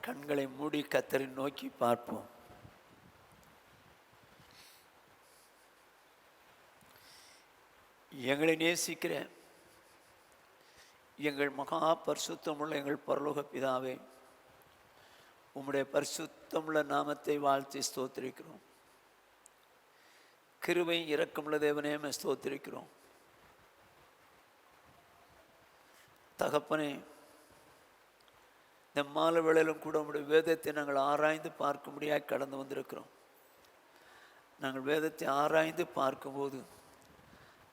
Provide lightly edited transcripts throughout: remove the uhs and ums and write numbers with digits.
கண்களை மூடி கர்த்தரை நோக்கி பார்ப்போம். எங்களை நேசிக்கிற எங்கள் மகா பரிசுத்தமுள்ள எங்கள் பரலோக பிதாவே, உம்முடைய பரிசுத்தமுள்ள நாமத்தை வாழ்த்தி ஸ்தோத்திரிக்கிறோம். கிருபை இரக்கமுள்ள தேவனே ஸ்தோத்திரிக்கிறோம். தகப்பனே, இந்த மாலை வேளையிலும் கூட உம்முடைய வேதத்தை நாங்கள் ஆராய்ந்து பார்க்க முடியாது கடந்து வந்திருக்கிறோம். நாங்கள் வேதத்தை ஆராய்ந்து பார்க்கும்போது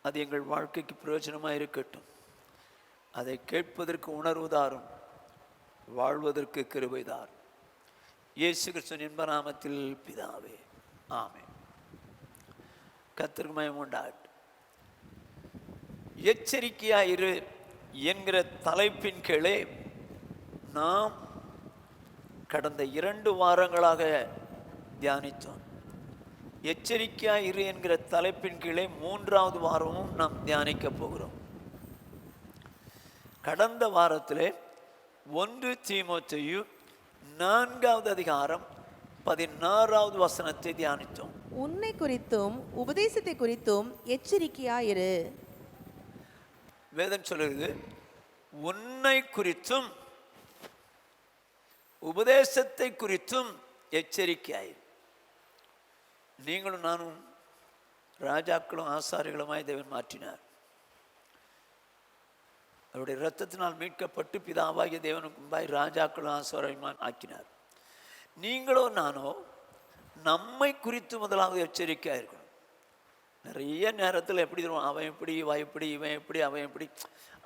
அது எங்கள் வாழ்க்கைக்கு பிரயோஜனமாக இருக்கட்டும். அதை கேட்பதற்கு உணர்வுதாரும், வாழ்வதற்கு கிருபைதாரும். இயேசு கிறிஸ்துவின் இன்ப நாமத்தில் பிதாவே, ஆமென். கர்த்தருக்கு மகிமை உண்டாகட்டும். எச்சரிக்கையாயிரு என்கிற தலைப்பின் கீழே நாம் கடந்த 2 வாரங்களாக தியானித்தோம். எச்சரிக்கையாயிரு என்கிற தலைப்பின் கீழே 3வது வாரமும் நாம் தியானிக்க போகிறோம். கடந்த வாரத்திலே 1 தீமோத்தேயு 4வது அதிகாரம் 16வது வசனத்தை தியானித்தோம். உன்னை குறித்தும் உபதேசத்தை குறித்தும் எச்சரிக்கையாயிரு. வேதம் சொல்லுகிறது, உன்னை குறித்தும் உபதேசத்தை குறித்தும் எச்சரிக்கையாயிரு. நீங்களும் நானும் ராஜாக்களும் ஆசாரிகளுமாய் தேவன் மாற்றினார். அவருடைய இரத்தத்தினால் மீட்கப்பட்டு பிதாவாகிய தேவனுக்கு முன்பாய் ராஜாக்களும் ஆசாரியமாய் ஆக்கினார். நீங்களோ நானோ நம்மை குறித்து முதலாவது எச்சரிக்கையாக இருக்கணும். நிறைய நேரத்தில் எப்படி தருவோம், அவன் எப்படி, இவன் எப்படி, இவன் எப்படி, அவன் எப்படி,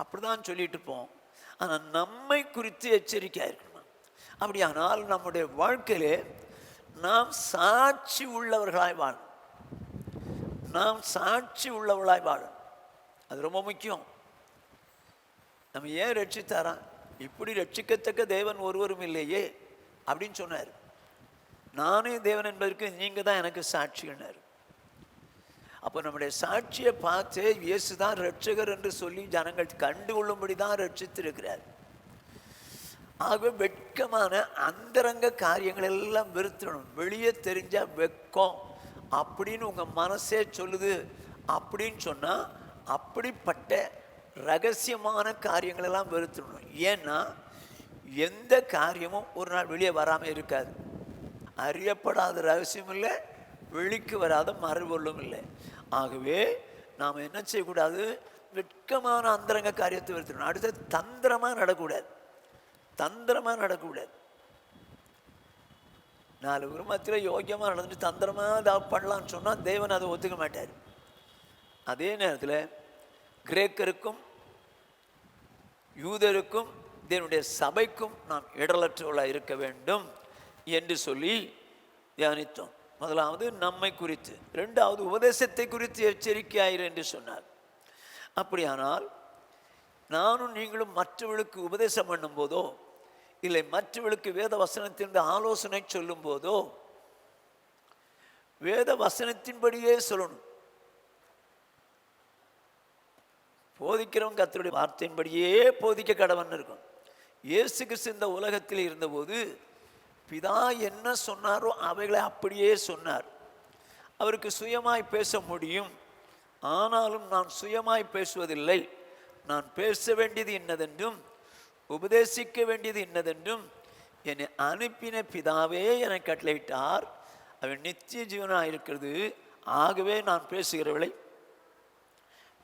அப்படிதான் சொல்லிட்டு போவோம். ஆனால் நம்மை குறித்து எச்சரிக்கையாக இருக்கணும். அப்படியானால் நம்முடைய வாழ்க்கையிலே நாம் சாட்சி உள்ளவர்களாய் வாழும். நாம் சாட்சி உள்ளவர்களாய் வாழும். அது ரொம்ப முக்கியம். நம்ம ஏன் ரட்சித்தாரா? இப்படி ரட்சிக்கத்தக்க தேவன் ஒருவரும் இல்லையே அப்படின்னு சொன்னார். நானே தேவன் என்பதற்கு நீங்கள் தான் எனக்கு சாட்சினார். அப்போ நம்முடைய சாட்சியை பார்த்து இயேசு தான் ரட்சகர் என்று சொல்லி ஜனங்கள் கண்டுகொள்ளும்படி தான் ரட்சித்திருக்கிறார். ஆகவே வெட்கமான அந்தரங்க காரியங்கள் எல்லாம் வெறுத்துடணும். வெளியே தெரிஞ்ச வெட்கம் அப்படின்னு உங்கள் மனசே சொல்லுது அப்படின்னு சொன்னால் அப்படிப்பட்ட ரகசியமான காரியங்கள் எல்லாம் வெறுத்துடணும். ஏன்னா எந்த காரியமும் ஒரு நாள் வெளியே வராமல் இருக்காது. அறியப்படாத ரகசியம் இல்லை, வெளிக்கு வராத மறுபொருளும் இல்லை. ஆகவே நாம் என்ன செய்யக்கூடாது? வெட்கமான அந்தரங்க காரியத்தை வெறுத்துடணும். அடுத்தது தந்திரமாக நடக்கக்கூடாது. தந்திரமாக நடக்கக்கூடாது. 4 குடும்பத்தில் யோக்கியமாக நடந்துட்டு தந்திரமாக ஏதாவது பண்ணலான்னு சொன்னால் தேவன் அதை ஒத்துக்க மாட்டார். அதே நேரத்தில் கிரேக்கருக்கும் யூதருக்கும் தேவனுடைய சபைக்கும் நாம் இடரலற்றவர்களாக இருக்க வேண்டும் என்று சொல்லி தியானித்தோம். முதலாவது நம்மை குறித்து, 2வது உபதேசத்தை குறித்து எச்சரிக்கையாயிரு என்று சொன்னார். அப்படியானால் நானும் நீங்களும் மற்றவர்களுக்கு உபதேசம் பண்ணும் போதோ இல்லை மற்றவர்களுக்கு வேத வசனத்தின் ஆலோசனை சொல்லும் போதோ வேத வசனத்தின்படியே சொல்லணும். போதிக்கிறவங்க கர்த்தருடைய வார்த்தையின்படியே போதிக்க கடவன் இருக்கும். இயேசு கிறிஸ்து இந்த உலகத்தில் இருந்தபோது பிதா என்ன சொன்னாரோ அவைகளை அப்படியே சொன்னார். அவருக்கு சுயமாய் பேச முடியும். ஆனாலும் நான் சுயமாய் பேசுவதில்லை. நான் பேச வேண்டியது இன்னதென்றும் உபதேசிக்க வேண்டியது இன்னதென்றும் என்னை அனுப்பின பிதாவே என கட்டளையிட்டார். அவன் நித்திய ஜீவனாக இருக்கிறது. ஆகவே நான் பேசுகிறவளை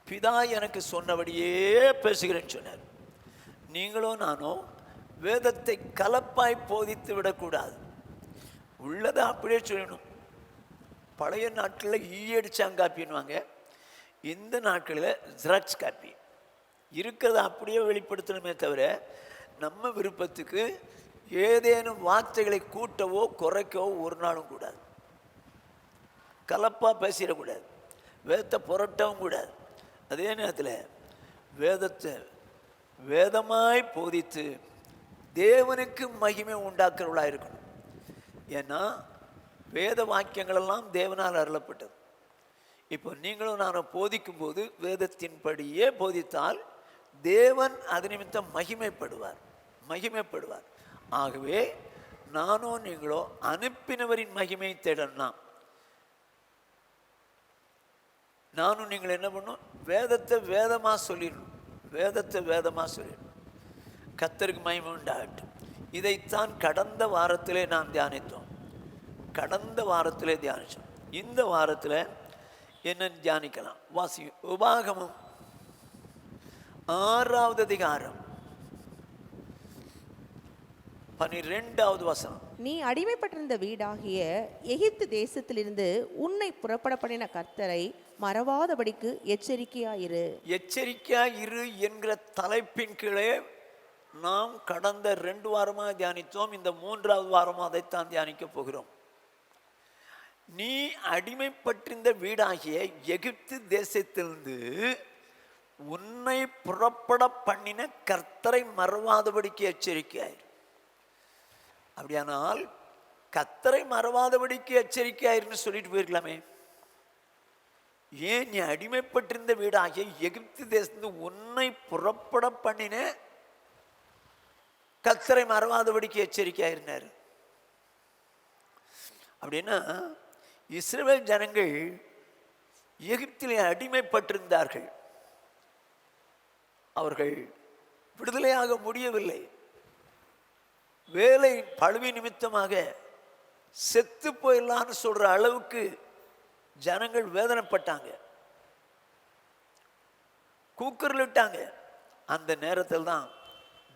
பிதா எனக்கு சொன்னபடியே பேசுகிறேன்னு சொன்னார். நீங்களோ நானோ வேதத்தை கலப்பாய் போதித்து விடக்கூடாது. உள்ளதை அப்படியே சொல்லணும். பழைய நாட்களில் ஈயடிச்சாங்காப்பின்வாங்க. இந்த நாட்களில் ஜெராக்ஸ் காப்பி. இருக்கிறத அப்படியே வெளிப்படுத்தணுமே தவிர நம்ம விருப்பத்துக்கு ஏதேனும் வார்த்தைகளை கூட்டவோ குறைக்கவோ ஒரு நாளும் கூடாது. கலப்பாக பேசிடக்கூடாது. வேதத்தை புரட்டவும் கூடாது. அதே நேரத்தில் வேதத்தை வேதமாய் போதித்து தேவனுக்கு மகிமை உண்டாக்குறவளாக இருக்கணும். ஏன்னா வேத வாக்கியங்களெல்லாம் தேவனால் அருளப்பட்டது. இப்போ நீங்களும் நான் போதிக்கும் போது வேதத்தின்படியே போதித்தால் தேவன் அது நிமித்தம் மகிமைப்படுவார். ஆகவே நானோ நீங்களோ அனுப்பினவரின் மகிமை தேடணும். நானும் நீங்கள் என்ன பண்ணும், வேதத்தை வேதமாக சொல்லிடணும். வேதத்தை வேதமாக சொல்லிடணும். கர்த்தருக்கு மகிமை உண்டாகட்டும். இதைத்தான் கடந்த வாரத்திலே நாம் தியானித்தோம். கடந்த வாரத்திலே தியானித்தோம். இந்த வாரத்தில் என்ன தியானிக்கலாம்? வாசி. உபாகமம் 6வது அதிகாரம் 12வது வசனம். நீ அடிமைப்பட்டிருந்த வீடாகிய எகிப்து தேசத்திலிருந்து உன்னை புறப்பட பண்ணின கர்த்தரை மறவாதபடிக்கு எச்சரிக்கையாயிரு. எச்சரிக்கையாயிரு என்கிற தலைப்பின் கீழே நாம் கடந்த 2 வாரமாக தியானித்தோம். இந்த 3வது வாரமாக அதைத்தான் தியானிக்க போகிறோம். நீ அடிமைப்பட்டிருந்த வீடாகிய எகிப்து தேசத்திலிருந்து உன்னை புறப்பட பண்ணின கர்த்தரை மறவாதபடிக்கு எச்சரிக்கையாயிரு. அப்படியானால் கர்த்தரை மறவாதபடிக்கு எச்சரிக்கையாயிருன்னு சொல்லிட்டு போயிருக்கலாமே. ஏன் நீ அடிமைப்பட்டிருந்த வீடாகிய எகிப்து தேசத்து உன்னை புறப்பட பண்ணின கர்த்தரை மறவாதபடிக்கு எச்சரிக்கையாயிருந்தார்? அப்படின்னா இஸ்ரவேல் ஜனங்கள் எகிப்திலே அடிமைப்பட்டிருந்தார்கள். அவர்கள் விடுதலையாக முடியவில்லை. வேலை பழுவி நிமித்தமாக செத்து போயிடலான்னு சொல்ற அளவுக்கு ஜனங்கள் வேதனைப்பட்டாங்க, கூக்குரலிட்டாங்க. அந்த நேரத்தில் தான்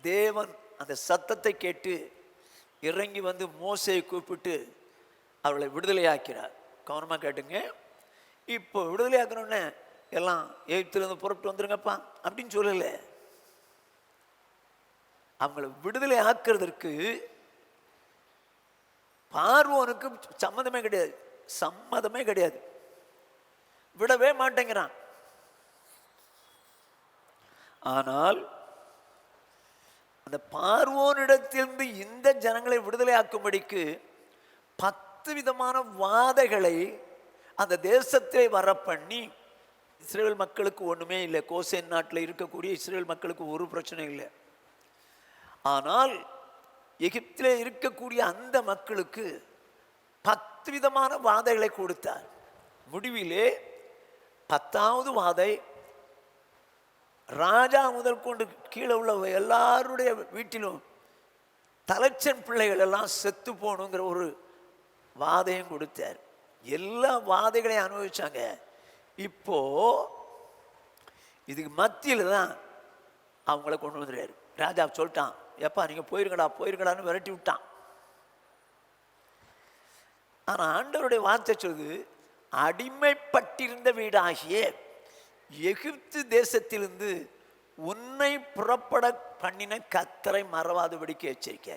தேவன் அந்த சத்தத்தை கேட்டு இறங்கி வந்து மோசையை கூப்பிட்டு அவர்களை விடுதலையாக்கிறார். கவனமாக கேட்டுங்க. இப்போ விடுதலையாக்கணுன்னு எல்லாம் எகிப்திலிருந்து புறப்பட்டு வந்துருங்கப்பா அப்படின்னு சொல்லலை. அவங்களை விடுதலை ஆக்குறதற்கு பார்வோனுக்கு சம்மதமே கிடையாது, சம்மதமே கிடையாது, விடவே மாட்டேங்கிறான். ஆனால் அந்த பார்வோனிடத்திலிருந்து இந்த ஜனங்களை விடுதலை ஆக்கும்படிக்கு 10 விதமான வாதைகளை அந்த தேசத்திலே வர பண்ணி, இஸ்ரேல் மக்களுக்கு ஒன்றுமே இல்லை. கோசேன் நாட்டில் இருக்கக்கூடிய இஸ்ரேல் மக்களுக்கு ஒரு பிரச்சனை இல்லை. ஆனால் எகிப்திலே இருக்கக்கூடிய அந்த மக்களுக்கு 10 விதமான வாதைகளை கொடுத்தார். முடிவிலே 10வது வாதை, ராஜா முதல் கொண்டு கீழே உள்ள எல்லாருடைய வீட்டிலும் தலைச்சன் பிள்ளைகள் எல்லாம் செத்து போகணுங்கிற ஒரு வாதையும் கொடுத்தார். எல்லா வாதைகளையும் அனுபவிச்சாங்க. இப்போ இதுக்கு மத்தியில் தான் அவங்கள கொண்டு வந்துடுறாரு. ராஜா சொல்லிட்டான், எப்பா நீங்கள் போயிருங்கடான்னு விரட்டி விட்டான். ஆனால் ஆண்டவருடைய வார்த்தை சொல்லுது, அடிமைப்பட்டிருந்த வீடாகிய எகிப்து தேசத்திலிருந்து உன்னை புறப்பட பண்ணின கர்த்தரை மறவாதபடிக்கு எச்சரிக்கை.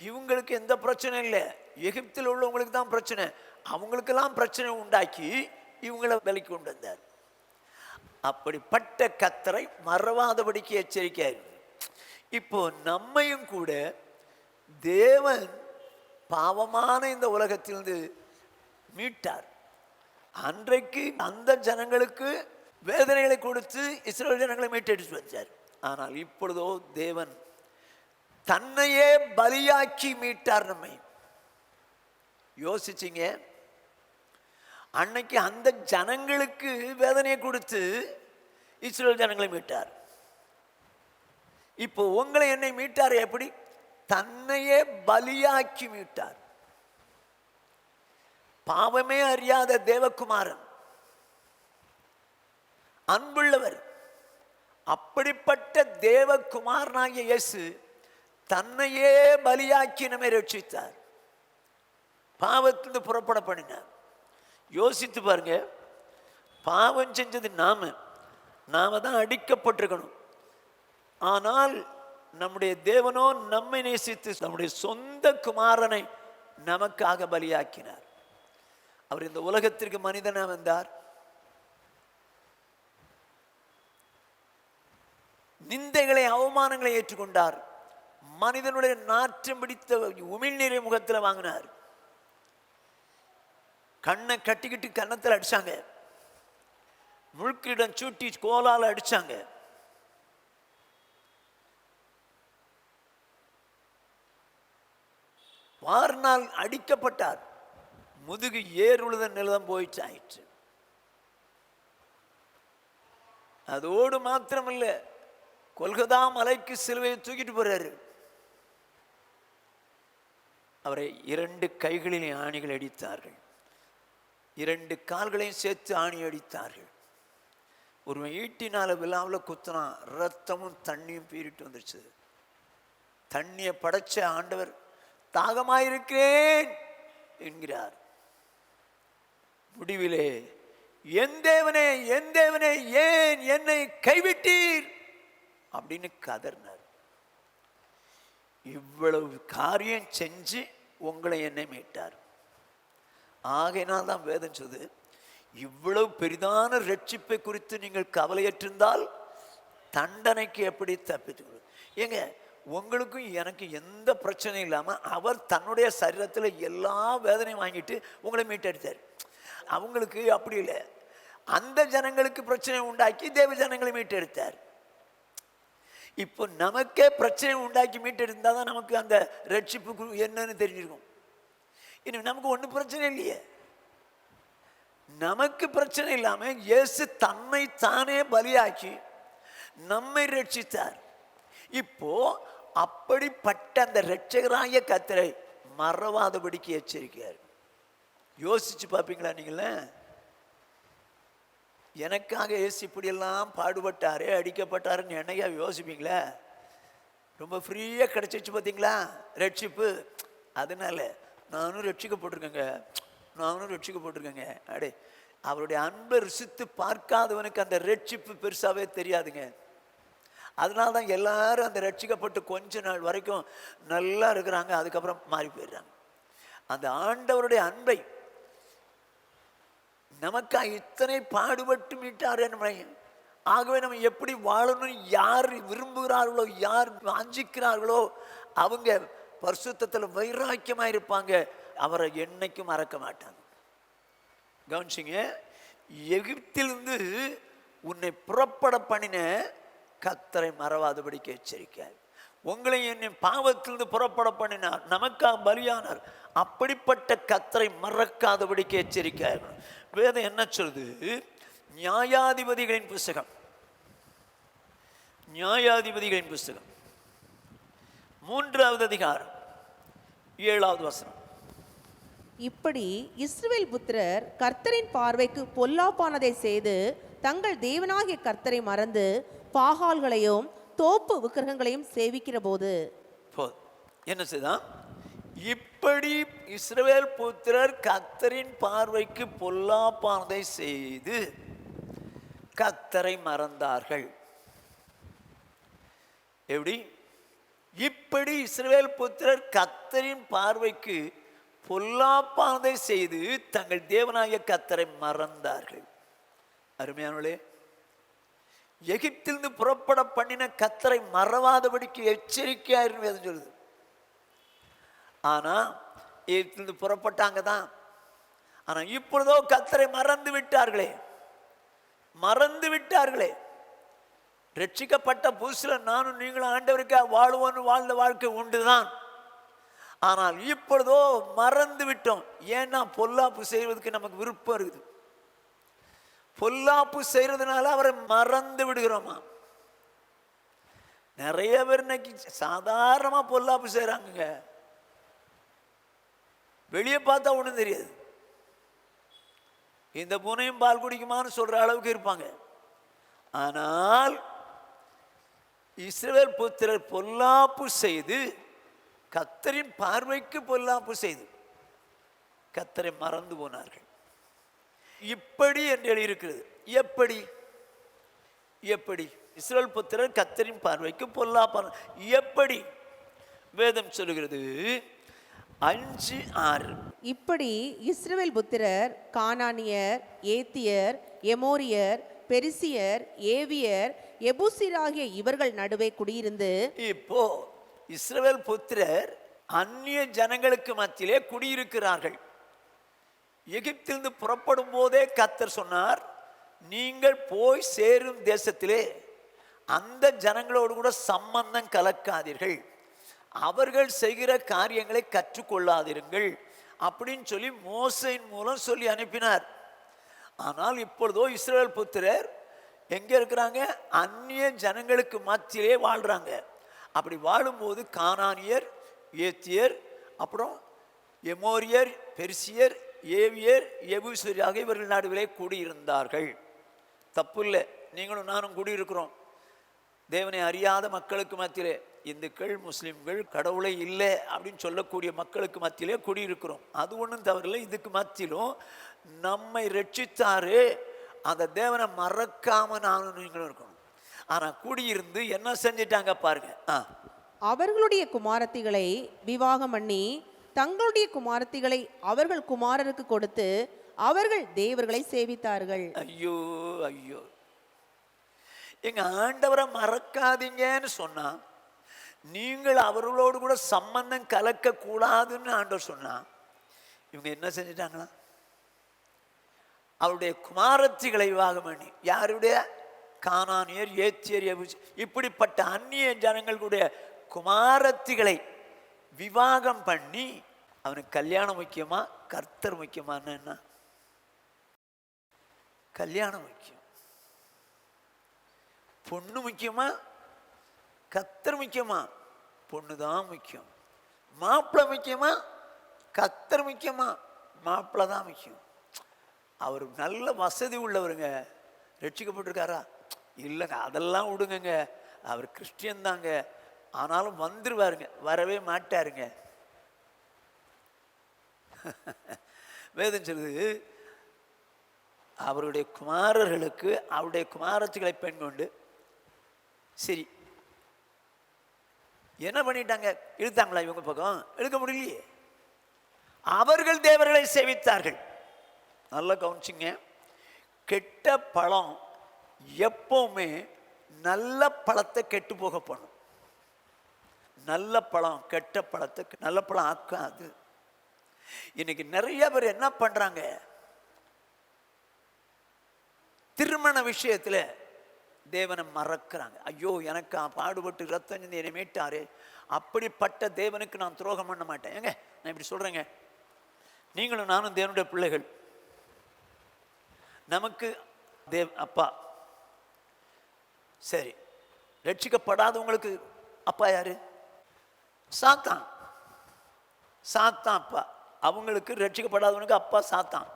இவங்களுக்கு எந்த பிரச்சனை இல்லை, எகிப்தில் உள்ளவங்களுக்கு தான் பிரச்சனை. அவங்களுக்கெல்லாம் பிரச்சனை உண்டாக்கி இவங்களை விலைக்கு கொண்டு வந்தார். அப்படிப்பட்ட கர்த்தரை மறவாதபடிக்கு எச்சரிக்கை. இப்போ நம்மையும் கூட தேவன் பாவமான இந்த உலகத்திலிருந்து மீட்டார். அன்றைக்கு அந்த ஜனங்களுக்கு வேதனைகளை கொடுத்து இஸ்ரவேல் ஜனங்களை மீட்டெடுத்து வந்தார். ஆனால் இப்பொழுதோ தேவன் தன்னையே பலியாக்கி மீட்டார் நம்மை. யோசிச்சிங்க, அன்னைக்கு அந்த ஜனங்களுக்கு வேதனையை கொடுத்து இஸ்ரவேல் ஜனங்களை மீட்டார். இப்போ உங்களை என்னை மீட்டார். எப்படி? தன்னையே பலியாக்கி மீட்டார். பாவமே அறியாத தேவகுமாரன், அன்புள்ளவர். அப்படிப்பட்ட தேவகுமாரனாகிய இயேசு தன்னையே பலியாக்கி நம்மை ரட்சித்தார், பாவத்திலிருந்து புறப்பட பண்ணினார். யோசித்து பாருங்க, பாவம் செஞ்சது நாம தான் அடிக்கப்பட்டிருக்கணும். ஆனால் நம்முடைய தேவனோ நம்மை நேசித்து நம்முடைய சொந்த குமாரனை நமக்காக பலியாக்கினார். அவர் இந்த உலகத்திற்கு மனிதனாக வந்தார். நிந்தைகளை அவமானங்களை ஏற்றுக்கொண்டார். மனிதனுடைய நாற்றம் பிடித்த உமிழ்நீரை முகத்தில் வாங்கினார். கண்ணை கட்டிக்கிட்டு கன்னத்தில் அடிச்சாங்க, முழுக்கிடம் சூட்டி கோலால் அடிச்சாங்க. வாரினால் அடிக்கப்பட்டார். முதுகு ஏர் உழுத நிலம் போயிடுச்சு ஆயிடுச்சு. அதோடு மாத்திரமில்ல, கொல்கதா மலைக்கு சிலுவையை தூக்கிட்டு போறாரு. அவரை 2 கைகளிலே ஆணிகள் அடித்தார்கள், 2 கால்களையும் சேர்த்து ஆணி அடித்தார்கள். ஒரு ஈட்டினால விழாவில் குத்தினா ரத்தமும் தண்ணியும் பீறிட்டு வந்துருச்சு. தண்ணியை படைச்ச ஆண்டவர் தாகமாயிருக்கிறேன் என்கிறார். முடிவிலே என் தேவனே என் தேவனே ஏன் என்னை கைவிட்டீர் அப்படின்னு கதறினார். இவ்வளவு காரியம் செஞ்சு உங்களை என்னை மீட்டார். ஆகையினால் தான் வேதம் சொல்லுது, இவ்வளவு பெரிதான ரட்சிப்பை குறித்து நீங்கள் கவலையற்றிருந்தால் தண்டனைக்கு எப்படி தப்பித்து. ஏங்க, உங்களுக்கும் எனக்கு எந்த பிரச்சனையும் இல்லாமல் அவர் தன்னுடைய சரீரத்தில் எல்லா வேதனையும் வாங்கிட்டு உங்களை மீட்டெடுத்தார். அவங்களுக்கு அப்படி இல்லை, அந்த ஜனங்களுக்கு பிரச்சனை உண்டாக்கி தேவ ஜனங்களை மீட்டெடுத்தார். இப்போ நமக்கே பிரச்சனை உண்டாக்கி மீட்டெடுத்தா தான் நமக்கு அந்த ரட்சிப்பு என்னன்னு தெரிஞ்சிருக்கும். இனி நமக்கு ஒன்றும் பிரச்சனை இல்லையே. நமக்கு பிரச்சனை இல்லாமல் இயேசு தன்னை தானே பலியாக்கி நம்மை ரட்சித்தார். இப்போ அப்படிப்பட்ட அந்த இரட்சகராகிய கர்த்தரை மறவாதபடிக்கு எச்சரிக்கையார். யோசிச்சு பார்ப்பீங்களா நீங்களே? எனக்காக இயேசு இப்படியெல்லாம் பாடுபட்டாரு, அடிக்கப்பட்டாருன்னு என்னையா யோசிப்பீங்களா? ரொம்ப ஃப்ரீயாக கிடைச்சிச்சு பார்த்தீங்களா ரட்சிப்பு. அதனால நானும் ரட்சிக்கப்பட்டிருக்கேங்க, நானும் ரட்சிக்கப்பட்டிருக்கேங்க. அடே, அவருடைய அன்பை ருசித்து பார்க்காதவனுக்கு அந்த ரட்சிப்பு பெருசாகவே தெரியாதுங்க. அதனால தான் எல்லாரும் அந்த ரட்சிக்கப்பட்டு கொஞ்ச நாள் வரைக்கும் நல்லா இருக்கிறாங்க, அதுக்கப்புறம் மாறி போயிடுறாங்க. அந்த ஆண்டவருடைய அன்பை நமக்கா இத்தனை பாடுபட்டு மீட்டார். ஆகவே நம்ம எப்படி வாழணும், யார் விரும்புகிறார்களோ, யார் வாஞ்சிக்கிறார்களோ அவங்க பரிசுத்தத்தில் வைராக்கியமாக இருப்பாங்க. அவரை என்னைக்கும் மறக்க மாட்டாங்க. கவனிச்சிங்க, எகிப்திலிருந்து உன்னை புறப்பட பண்ணின கர்த்தரை மறவாதபடிக்கு எச்சரிக்கார். உங்களை என்னை பாவத்திலிருந்து புறப்பட பண்ணினார், நமக்காக பலியானார். அப்படிப்பட்ட கர்த்தரை மறக்காதபடிக்கு எச்சரிக்கார். வேதம் என்ன சொல்லுது? நியாயாதிபதிகளின் புஸ்தகம், நியாயாதிபதிகளின் புஸ்தகம் 3வது அதிகாரம் 7வது வசனம். இப்படி இஸ்ரவேல் புத்திரர் கர்த்தரின் பார்வைக்கு பொல்லாப்பானதை செய்து தங்கள் தேவனாகிய கர்த்தரை மறந்து பாகால்களையும் தோப்பு விக்கிரகங்களையும் சேவிக்கிற போது என்ன செய்தான்? இப்படி இஸ்ரவேல் புத்திரர் கர்த்தரின் பார்வைக்கு பொல்லாப்பானதை செய்து கர்த்தரை மறந்தார்கள். எப்படி? இப்படி இஸ்ரவேல் புத்திரர் கர்த்தரின் பார்வைக்கு பொல்லாப்பானதை செய்து தங்கள் தேவனாகிய கர்த்தரை மறந்தார்கள். அருமையானவர்களே, எகிப்திலிருந்து புறப்பட பண்ணின கர்த்தரை மறவாதபடிக்கு எச்சரிக்கையாயிரு வேதம் சொல்லுது. ஆனா எகிப்திலிருந்து புறப்பட்டாங்க தான், ஆனா இப்பொழுதோ கர்த்தரை மறந்து விட்டார்களே, மறந்து விட்டார்களே. ரட்சிக்கப்பட்ட புதுசுல நானும் நீங்களும் ஆண்டவருக்காக வாழ்வோன்னு வாழ்ந்த வாழ்க்கை உண்டுதான். ஆனால் இப்பொழுதோ மறந்து விட்டோம். ஏன்னா பொல்லாப்பு செய்வதற்கு நமக்கு விருப்பம் இருக்குது. பொல்லாப்பு செய்யறதுனால அவரை மறந்து விடுகிறோமா? நிறைய பேர் இன்னைக்கு சாதாரணமா பொல்லாப்பு செய்யறாங்க. வெளியே பார்த்தா ஒண்ணும் தெரியாது. இந்த பூனையும் பால் குடிக்குமான்னு சொல்ற அளவுக்கு இருப்பாங்க. ஆனால் இஸ்ரவேல் புத்திரர் பொல்லாப்பு செய்து கர்த்தரின் பார்வைக்கு பொல்லாப்பு செய்து கர்த்தரை மறந்து போனார்கள். இப்படி என்று எழுதியிருக்கிறது. எப்படி? எப்படி இஸ்ரவேல் புத்திரர் கர்த்தரின் பார்வைக்கு பொல்லாப்பு எப்படி? வேதம் சொல்லுகிறது 5:6. இப்படி இஸ்ரவேல் புத்திரர் கானானியர், ஏத்தியர், எமோரியர், பெரிசியர், ஏவியர், எபூசியராகிய இவர்கள் நடுவே குடியிருந்து. இப்போ இஸ்ரவேல் புத்திரர் அந்நிய ஜனங்களுக்கு மத்தியிலே குடியிருக்கிறார்கள். எகிப்திலிருந்து புறப்படும் போதே கர்த்தர் சொன்னார், நீங்கள் போய் சேரும் தேசத்திலே அந்த ஜனங்களோடு கூட சம்பந்தம் கலக்காதீர்கள், அவர்கள் செய்கிற காரியங்களை கற்றுக்கொள்ளாதிருங்கள் அப்படின்னு சொல்லி மோசையின் மூலம் சொல்லி அனுப்பினார். ஆனால் இப்பொழுதோ இஸ்ரவேல் புத்திரர் எங்க இருக்கிறாங்க? அந்நிய ஜனங்களுக்கு மத்தியிலே வாழ்றாங்க. அப்படி வாழும்போது கானானியர், ஏத்தியர், அப்புறம் எமோரியர், பெர்சியர், ஏவியர், எபூசியராக இவர்கள் நடுவிலே கூடியிருந்தார்கள். தப்பு இல்லை, நீங்களும் நானும் கூடியிருக்கிறோம். தேவனை அறியாத மக்களுக்கு மத்தியிலே, இந்துக்கள், முஸ்லிம்கள், கடவுளை இல்லை அப்படின்னு சொல்லக்கூடிய மக்களுக்கு மத்தியிலே குடியிருக்கிறோம். அது ஒன்றும் தவறில்லை. இதுக்கு மத்தியிலும் நம்மை ரட்சித்தாரு, அந்த தேவனை மறக்காம நானும் நீங்களும் இருக்கணும். ஆனா குடியிருந்து என்ன செஞ்சிட்டாங்க பாருங்க. அவர்களுடைய குமாரத்திகளை விவாகம் பண்ணி தங்களுடைய குமாரத்திகளை அவர்கள் குமாரருக்கு கொடுத்து அவர்கள் தேவர்களை சேவித்தார்கள். ஐயோ ஐயோ, எங்க ஆண்டவரை மறக்காதீங்கன்னு சொன்னா, நீங்கள் அவர்களோடு கூட சம்பந்தம் கலக்க கூடாதுன்னு ஆண்டவர் சொன்னா, இவங்க என்ன செஞ்சிட்டாங்களா? அவருடைய குமாரத்திகளை விவாகம் பண்ணி, யாருடைய? கானானியர், ஏத்தியர், இப்படிப்பட்ட அந்நிய ஜனங்களுடைய குமாரத்திகளை விவாகம் பண்ணி, அவனுக்கு கல்யாணம் முக்கியமா கர்த்தர் முக்கியமான்னு? என்ன கல்யாணம் முக்கியம், பொண்ணு முக்கியமா கர்த்தர் முக்கியமா? பொண்ணு தான் முக்கியம். மாப்பிள்ளை முக்கியமா கர்த்தர் முக்கியமா? மாப்பிள்ளை தான் முக்கியம். அவர் நல்ல வசதி உள்ளவருங்க, ரட்சிக்கப்பட்டிருக்காரா? இல்லைங்க, அதெல்லாம் விடுங்க, அவர் கிறிஸ்டியன் தாங்க, ஆனாலும் வந்துருவாருங்க, வரவே மாட்டாருங்க. வேதம் சொல்லுது, அவருடைய குமாரர்களுக்கு அவருடைய குமாரத்திகளை பெண் கொண்டு சரி என்ன பண்ணிட்டாங்க? இழுத்தாங்களா இவங்க பக்கம்? இழுக்க முடியலையே. அவர்கள் தேவர்களை சேவித்தார்கள். நல்லா கவனிச்சிங்க, கெட்ட பழம் எப்பவுமே நல்ல பழத்தை கெட்டு போக பண்ணும். நல்ல பழம் கெட்ட பழத்தை நல்ல பழம் ஆக்காது. இன்னைக்கு நிறைய பேர் என்ன பண்றாங்க? திருமண விஷயத்துல தேவனை மறக்கிறாங்க. ஐயோ, எனக்கு பாடுபட்டு ரத்தம் சிந்தி என்னை மீட்டாரு, அப்படிப்பட்ட தேவனுக்கு நான் துரோகம் பண்ண மாட்டேன். ஏங்க, நான் இப்படி சொல்றேங்க, நீங்களும் நானும் தேவனுடைய பிள்ளைகள். நமக்கு அப்பா சரி, ரட்சிக்கப்படாதவங்களுக்கு அப்பா யாரு? சாத்தான். சாத்தான் அப்பா. அவங்களுக்கு ரட்சிக்கப்படாதவனுக்கு அப்பா சாத்தான்.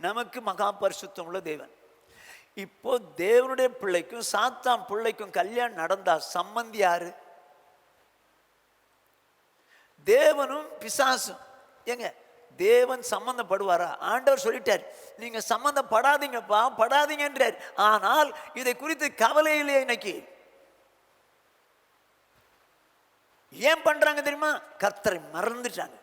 நமக்கு மகா பரிசுத்தம் உள்ள தேவன். இப்போ தேவனுடைய பிள்ளைக்கும் சாத்தான் பிள்ளைக்கும் கல்யாணம் நடந்தா சம்பந்தி யாரு? தேவனும் பிசாசும். ஏங்க, தேவன் சம்பந்தப்படுவாரா? ஆண்டவர் சொல்லிட்டார், நீங்க சம்பந்தப்படாதீங்கப்பா, படாதீங்கன்றார். ஆனால் இதை குறித்து கவலை இல்லையே. இன்னைக்கு ஏன் பண்றாங்க தெரியுமா? கர்த்தரை மறந்துட்டாங்க.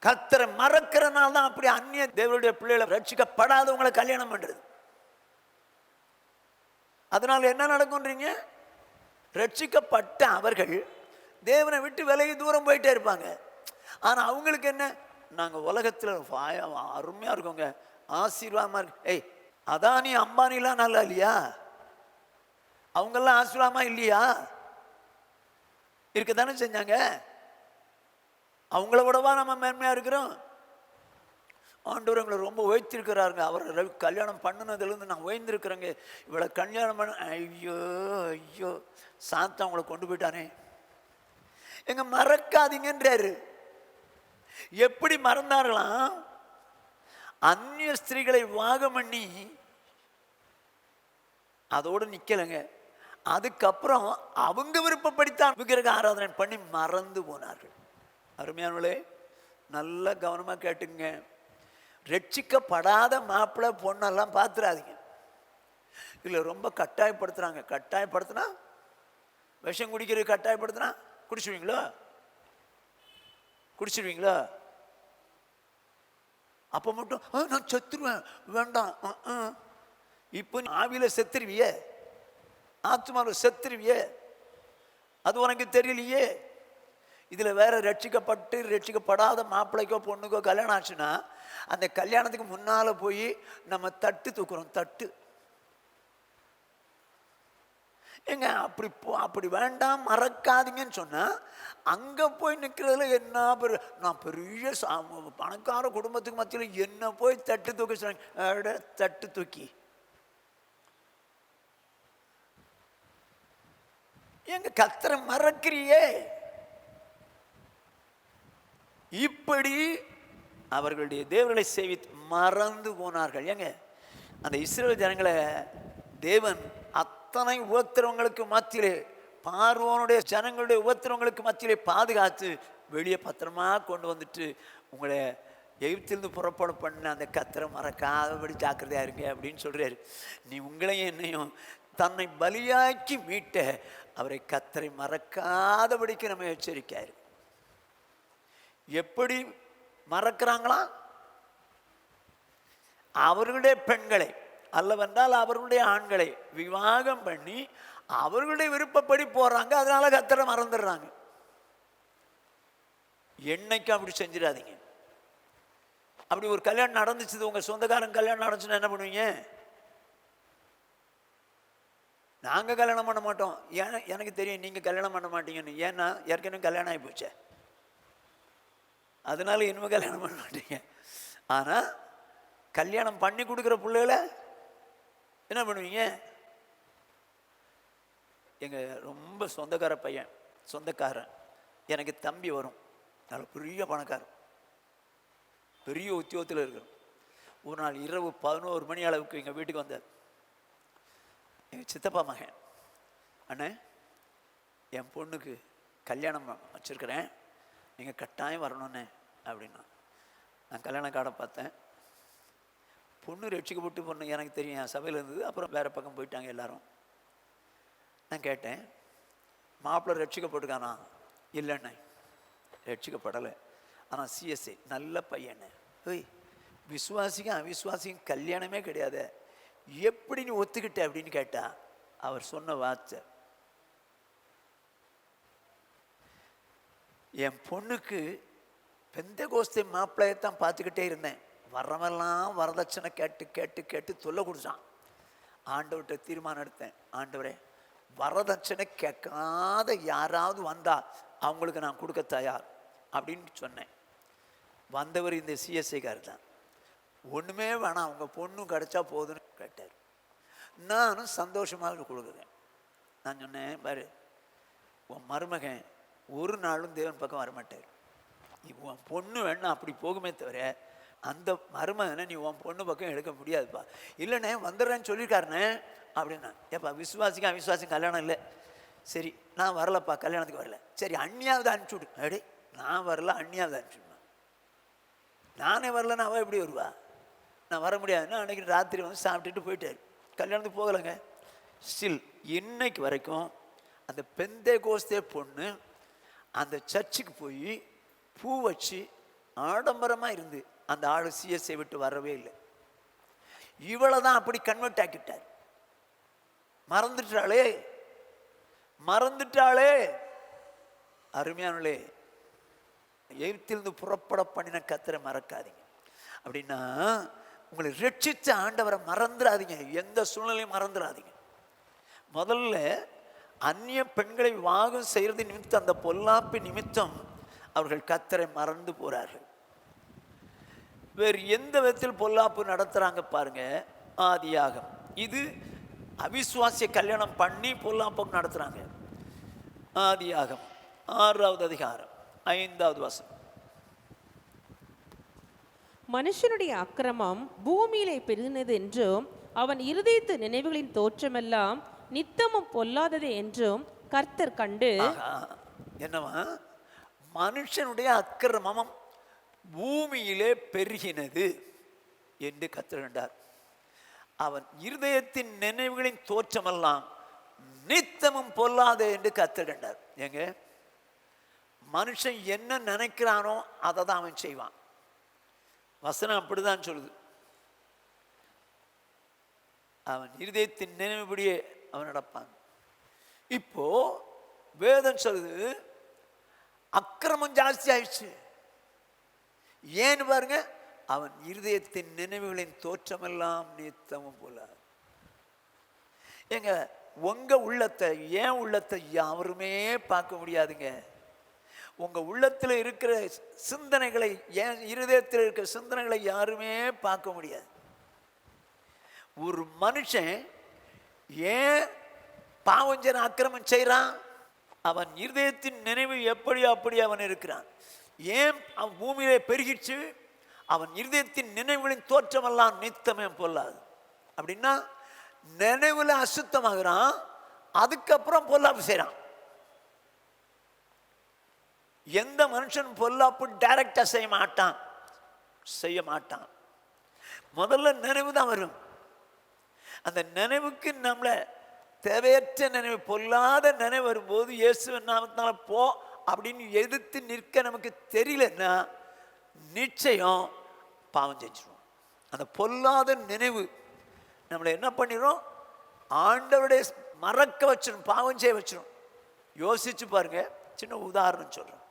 கர்த்தரை மறக்கிறனால தான் அப்படி அந்நிய தேவனுடைய பிள்ளைகளை ரட்சிக்கப்படாதவங்களை கல்யாணம் பண்றது. அதனால என்ன நடக்கும்ன்றீங்க? ரட்சிக்கப்பட்ட அவர்கள் தேவனை விட்டு விலகி தூரம் போயிட்டே இருப்பாங்க. ஆனா அவங்களுக்கு என்ன? நாங்க உலகத்துல அருமையா இருக்கோங்க, ஆசீர்வாதமா இருக்கு. ஏய், அதானி அம்பானிலாம் நல்லா இல்லையா? அவங்கெல்லாம் ஆசீர்வாதமா இல்லையா? இருக்கத்தானே செஞ்சாங்க. அவங்கள விடவா நம்ம மேன்மையா இருக்கிறோம்? ஆண்டவர் எங்களை ரொம்ப உயர்த்திருக்கிறாருங்க. அவரை கல்யாணம் பண்ணினதுலேருந்து நான் உயர்ந்திருக்கிறேங்க. இவளை கல்யாணம் பண்ண, ஐயோ ஐயோ, சாத்தா அவங்களை கொண்டு போயிட்டானே. எங்க மறக்காதீங்கன்றாரு. எப்படி மறந்தார்களாம்? அந்நிய ஸ்திரீகளை விவாகம் பண்ணி அதோடு நிக்கலைங்க. அதுக்கப்புறம் அவங்க விருப்பப்படித்தான் விக்கிரக ஆராதனை பண்ணி மறந்து போனார்கள். அருமையானவர்களே, நல்ல கவனமா கேட்டுங்க. ரட்சிக்கப்படாத மாப்பிள்ளை பொண்ணெல்லாம் பார்த்துடாதீங்க. இல்லை ரொம்ப கட்டாயப்படுத்துறாங்க. கட்டாயப்படுத்தினா, விஷம் குடிக்கிறது கட்டாயப்படுத்தினா குடிச்சுடுவீங்களா? குடிச்சிடுவீங்களா? அப்போ மட்டும் நான் செத்துருவேன், வேண்டாம். இப்போ ஆவியில செத்துருவியே, ஆத்மாவில் செத்துருவியே, அது உனக்கு தெரியலையே. இதுல வேற ரட்சிக்கப்பட்டு ரட்சிக்கப்படாத மாப்பிள்ளைக்கோ பொண்ணுக்கோ கல்யாணம் ஆச்சுன்னா, அந்த கல்யாணத்துக்கு முன்னால போய் நம்ம தட்டு தூக்குறோம். தட்டு ஏங்க அப்படி வேண்டாம் மறக்காதீங்கன்னு சொன்னா அங்க போய் நிற்கிறதுல என்ன நான் பெரிய பணக்கார குடும்பத்துக்கு மத்தியில் என்ன போய் தட்டு தூக்கி சொன்னாங்க. தட்டு தூக்கி எங்க கர்த்தரை மறக்கிறியே. இப்படி அவர்களுடைய தேவர்களை சேவித்து மறந்து போனார்கள். ஏங்க அந்த இஸ்ரவேல் ஜனங்களை தேவன் அத்தனை உபத்திரவங்களுக்கு மத்தியிலே, பார்வோனுடைய ஜனங்களுடைய உபத்திரவங்களுக்கு மத்தியிலே பாதுகாத்து வெளியே பத்திரமா கொண்டு வந்துட்டு உங்களை எகிப்திலிருந்து புறப்பட பண்ண அந்த கர்த்தரை மறக்காதபடி ஜாக்கிரதையா இருங்க அப்படின்னு சொல்றாரு. நீ உங்களையும் என்னையும் தன்னை பலியாக்கி மீட்ட அவரை கர்த்தரை மறக்காதபடிக்கு நம்ம எச்சரிக்காரு. எப்படி மறக்கிறாங்களா? அவர்களுடைய பெண்களை அல்லவென்றால் அவர்களுடைய ஆண்களை விவாகம் பண்ணி அவர்களுடைய விருப்பப்படி போறாங்க. அதனால கர்த்தரை மறந்துடுறாங்க. என்னைக்கு அப்படி செஞ்சிடாதீங்க. அப்படி ஒரு கல்யாணம் நடந்துச்சு, உங்க சொந்தக்காரன் கல்யாணம் நடந்துச்சுன்னா என்ன பண்ணுவீங்க? நாங்கள் கல்யாணம் பண்ண மாட்டோம். எனக்கு தெரியும் நீங்கள் கல்யாணம் பண்ண மாட்டீங்கன்னு. ஏன்னா ஏற்கனவே கல்யாணம் ஆகி போச்சு, அதனால இனிமேல் கல்யாணம் பண்ண மாட்டீங்க. ஆனால் கல்யாணம் பண்ணி கொடுக்குற பிள்ளைகளை என்ன பண்ணுவீங்க? எங்கள் ரொம்ப சொந்தக்கார பையன், சொந்தக்காரன், எனக்கு தம்பி வரும், நல்ல பெரிய பணக்காரன், பெரிய உத்தியோகத்தில் இருக்கிறோம். ஒரு நாள் இரவு 11 மணி அளவுக்கு எங்கள் வீட்டுக்கு வந்தார். எங்கள் சித்தப்பா மகன், அண்ணே என் பொண்ணுக்கு கல்யாணம் வச்சுருக்கிறேன், நீங்கள் கட்டாயம் வரணுண்ணே அப்படின்னா. நான் கல்யாண கார்டை பார்த்தேன். பொண்ணு ரட்சிக்கப்பட்டு பொண்ணு எனக்கு தெரியும், என் சபையில் இருந்தது. அப்புறம் வேறு பக்கம் போயிட்டாங்க எல்லாரும். நான் கேட்டேன், மாப்பிள்ளை ரட்சிக்கப்பட்டுக்கானா? இல்லைண்ணே ரட்சிக்கப்படலை, ஆனால் சிஎஸ்ஐ நல்ல பையண்ணே. ஓய், விசுவாசிக்கும் அவிசுவாசிக்கும் கல்யாணமே கிடையாது, எப்படி நீ ஒத்துக்கிட்ட அப்படின்னு கேட்டா அவர் சொன்ன வார்த்தை, என் பொண்ணுக்கு பெந்தெகோஸ்தே மாப்பிள்ளையத்தான் பார்த்துக்கிட்டே இருந்தேன், வர்றவெல்லாம் வரதட்சணை கேட்டு கேட்டு கேட்டு தொல்லை கொடுத்தான். ஆண்டவர்கிட்ட தீர்மானம் எடுத்தேன், ஆண்டவரே வரதட்சணை கேட்காத யாராவது வந்தா அவங்களுக்கு நான் கொடுக்க தயார் அப்படின்னு சொன்னேன். வந்தவர் இந்த சிஎஸ்ஐக்கார் தான். ஒன்றுமே வேணாம், அவங்க பொண்ணு கிடைச்சா போதுன்னு கேட்டார். நானும் சந்தோஷமாக கொடுக்குறேன். நான் சொன்னேன், பாரு உன் மருமகன் ஒரு நாளும் தேவன் பக்கம் வரமாட்டார், உன் பொண்ணு வேணா அப்படி போகுமே தவிர அந்த மருமகனை நீ உன் பொண்ணு பக்கம் எடுக்க முடியாதுப்பா. இல்லைண்ணே வந்துடுறேன்னு சொல்லியிருக்காருண்ணே அப்படின்னா. ஏப்பா விசுவாசிக்கும் அவிசுவாசிக்கும் கல்யாணம் இல்லை, சரி நான் வரலப்பா, கல்யாணத்துக்கு வரல, சரி அண்ணியாவது அனுப்பிச்சுடு. அடே நான் வரல, அண்ணியாவது அனுப்பிச்சுடுமா, நானே வரலன்னா அவள் எப்படி வருவா? நான் வர முடியாதுன்னா அன்றைக்கி ராத்திரி வந்து சாப்பிட்டுட்டு போயிட்டார், கல்யாணத்துக்கு போகலைங்க. ஸ்டில் இன்னைக்கு வரைக்கும் அந்த பெந்தெகோஸ்தே பொண்ணு அந்த சர்ச்சுக்கு போய் பூ வச்சு ஆடம்பரமாக இருந்து அந்த ஆள் சிஎஸ்ஐ விட்டு வரவே இல்லை. இவளை தான் அப்படி கன்வெர்ட் ஆக்கிட்டார். மறந்துட்டாளே மறந்துட்டாளே. அருமையானே, எகிப்திலிருந்து புறப்பட பண்ணின கர்த்தரை மறக்காதீங்க. அப்படின்னா உங்களை ரட்சித்த ஆண்டவரை மறந்துடாதீங்க, எந்த சூழ்நிலையும் மறந்துடாதீங்க. முதல்ல அந்நிய பெண்களை விவாகம் செய்யறது நிமித்தம், அந்த பொல்லாப்பு நிமித்தம் அவர்கள் கர்த்தரை மறந்து போறார்கள். வேறு எந்த விதத்தில் பொல்லாப்பு நடத்துறாங்க பாருங்க. ஆதியாகம், இது அவிசுவாசிய கல்யாணம் பண்ணி பொல்லாப்பு நடத்துறாங்க. ஆதியாகம் 6வது அதிகாரம் 5வது வசனம். மனுஷனுடைய அக்கிரமம் பூமியிலே பெருகினது என்றும் அவன் இருதயத்து நினைவுகளின் தோற்றமெல்லாம் நித்தமும் பொல்லாதது என்றும் கர்த்தர் கண்டு. என்னவா? மனுஷனுடைய அக்கிரமம் பூமியிலே பெருகினது என்று கர்த்தர் கண்டார். அவன் இருதயத்தின் நினைவுகளின் தோற்றமெல்லாம் நித்தமும் பொல்லாத என்று கர்த்தர் கண்டார். ஏங்க, மனுஷன் என்ன நினைக்கிறானோ அதை தான் அவன் செய்வான். வசனம் அப்படிதான் சொல்லுது. அவன் இருதயத்தின் நினைவுபடியே அவன் நடப்பான். இப்போ வேதம் சொல்லுது அக்கிரமம் ஜாஸ்தி ஆயிடுச்சு. ஏன்னு பாருங்க, அவன் இருதயத்தின் நினைவுகளின் தோற்றமெல்லாம் நித்தமும் போல. எங்க உங்க உள்ளத்தை, ஏன் உள்ளத்தை யாருமே பார்க்க முடியாதுங்க. உங்க உள்ளத்தில் இருக்கிற சிந்தனைகளை, ஏன் இருதயத்தில் இருக்கிற சிந்தனைகளை யாருமே பார்க்க முடியாது. ஒரு மனுஷன் ஏன் பாவஞ்சன அக்கிரமம் செய்கிறான்? அவன் இருதயத்தின் நினைவு எப்படி அப்படி அவன் இருக்கிறான். ஏன் அவன் பூமியிலே பெருகிச்சு? அவன் இருதயத்தின் நினைவுகளின் தோற்றமெல்லாம் நித்தமே பொல்லாது. அப்படின்னா நினைவுல அசுத்தமாகிறான், அதுக்கப்புறம் பொல்லாப்பு செய்கிறான். எந்த மனுஷன் பொல்லாப்பு டைரக்டா செய்ய மாட்டான். முதல்ல நினைவு தான் வரும். அந்த நினைவுக்கு நம்மளை தேவையற்ற நினைவு, பொல்லாத நினைவு வரும்போது இயேசுவின் நாமத்தினால போ அப்படின்னு எதிர்த்து நிற்க நமக்கு தெரியலன்னா நிச்சயம் பாவம் செஞ்சிடும். அந்த பொல்லாத நினைவு நம்மளை என்ன பண்ணிடும்? ஆண்டவருடைய மறக்க வச்சிடும், பாவம் செய்ய வச்சிடும். யோசிச்சு பாருங்க. சின்ன உதாரணம் சொல்றேன்.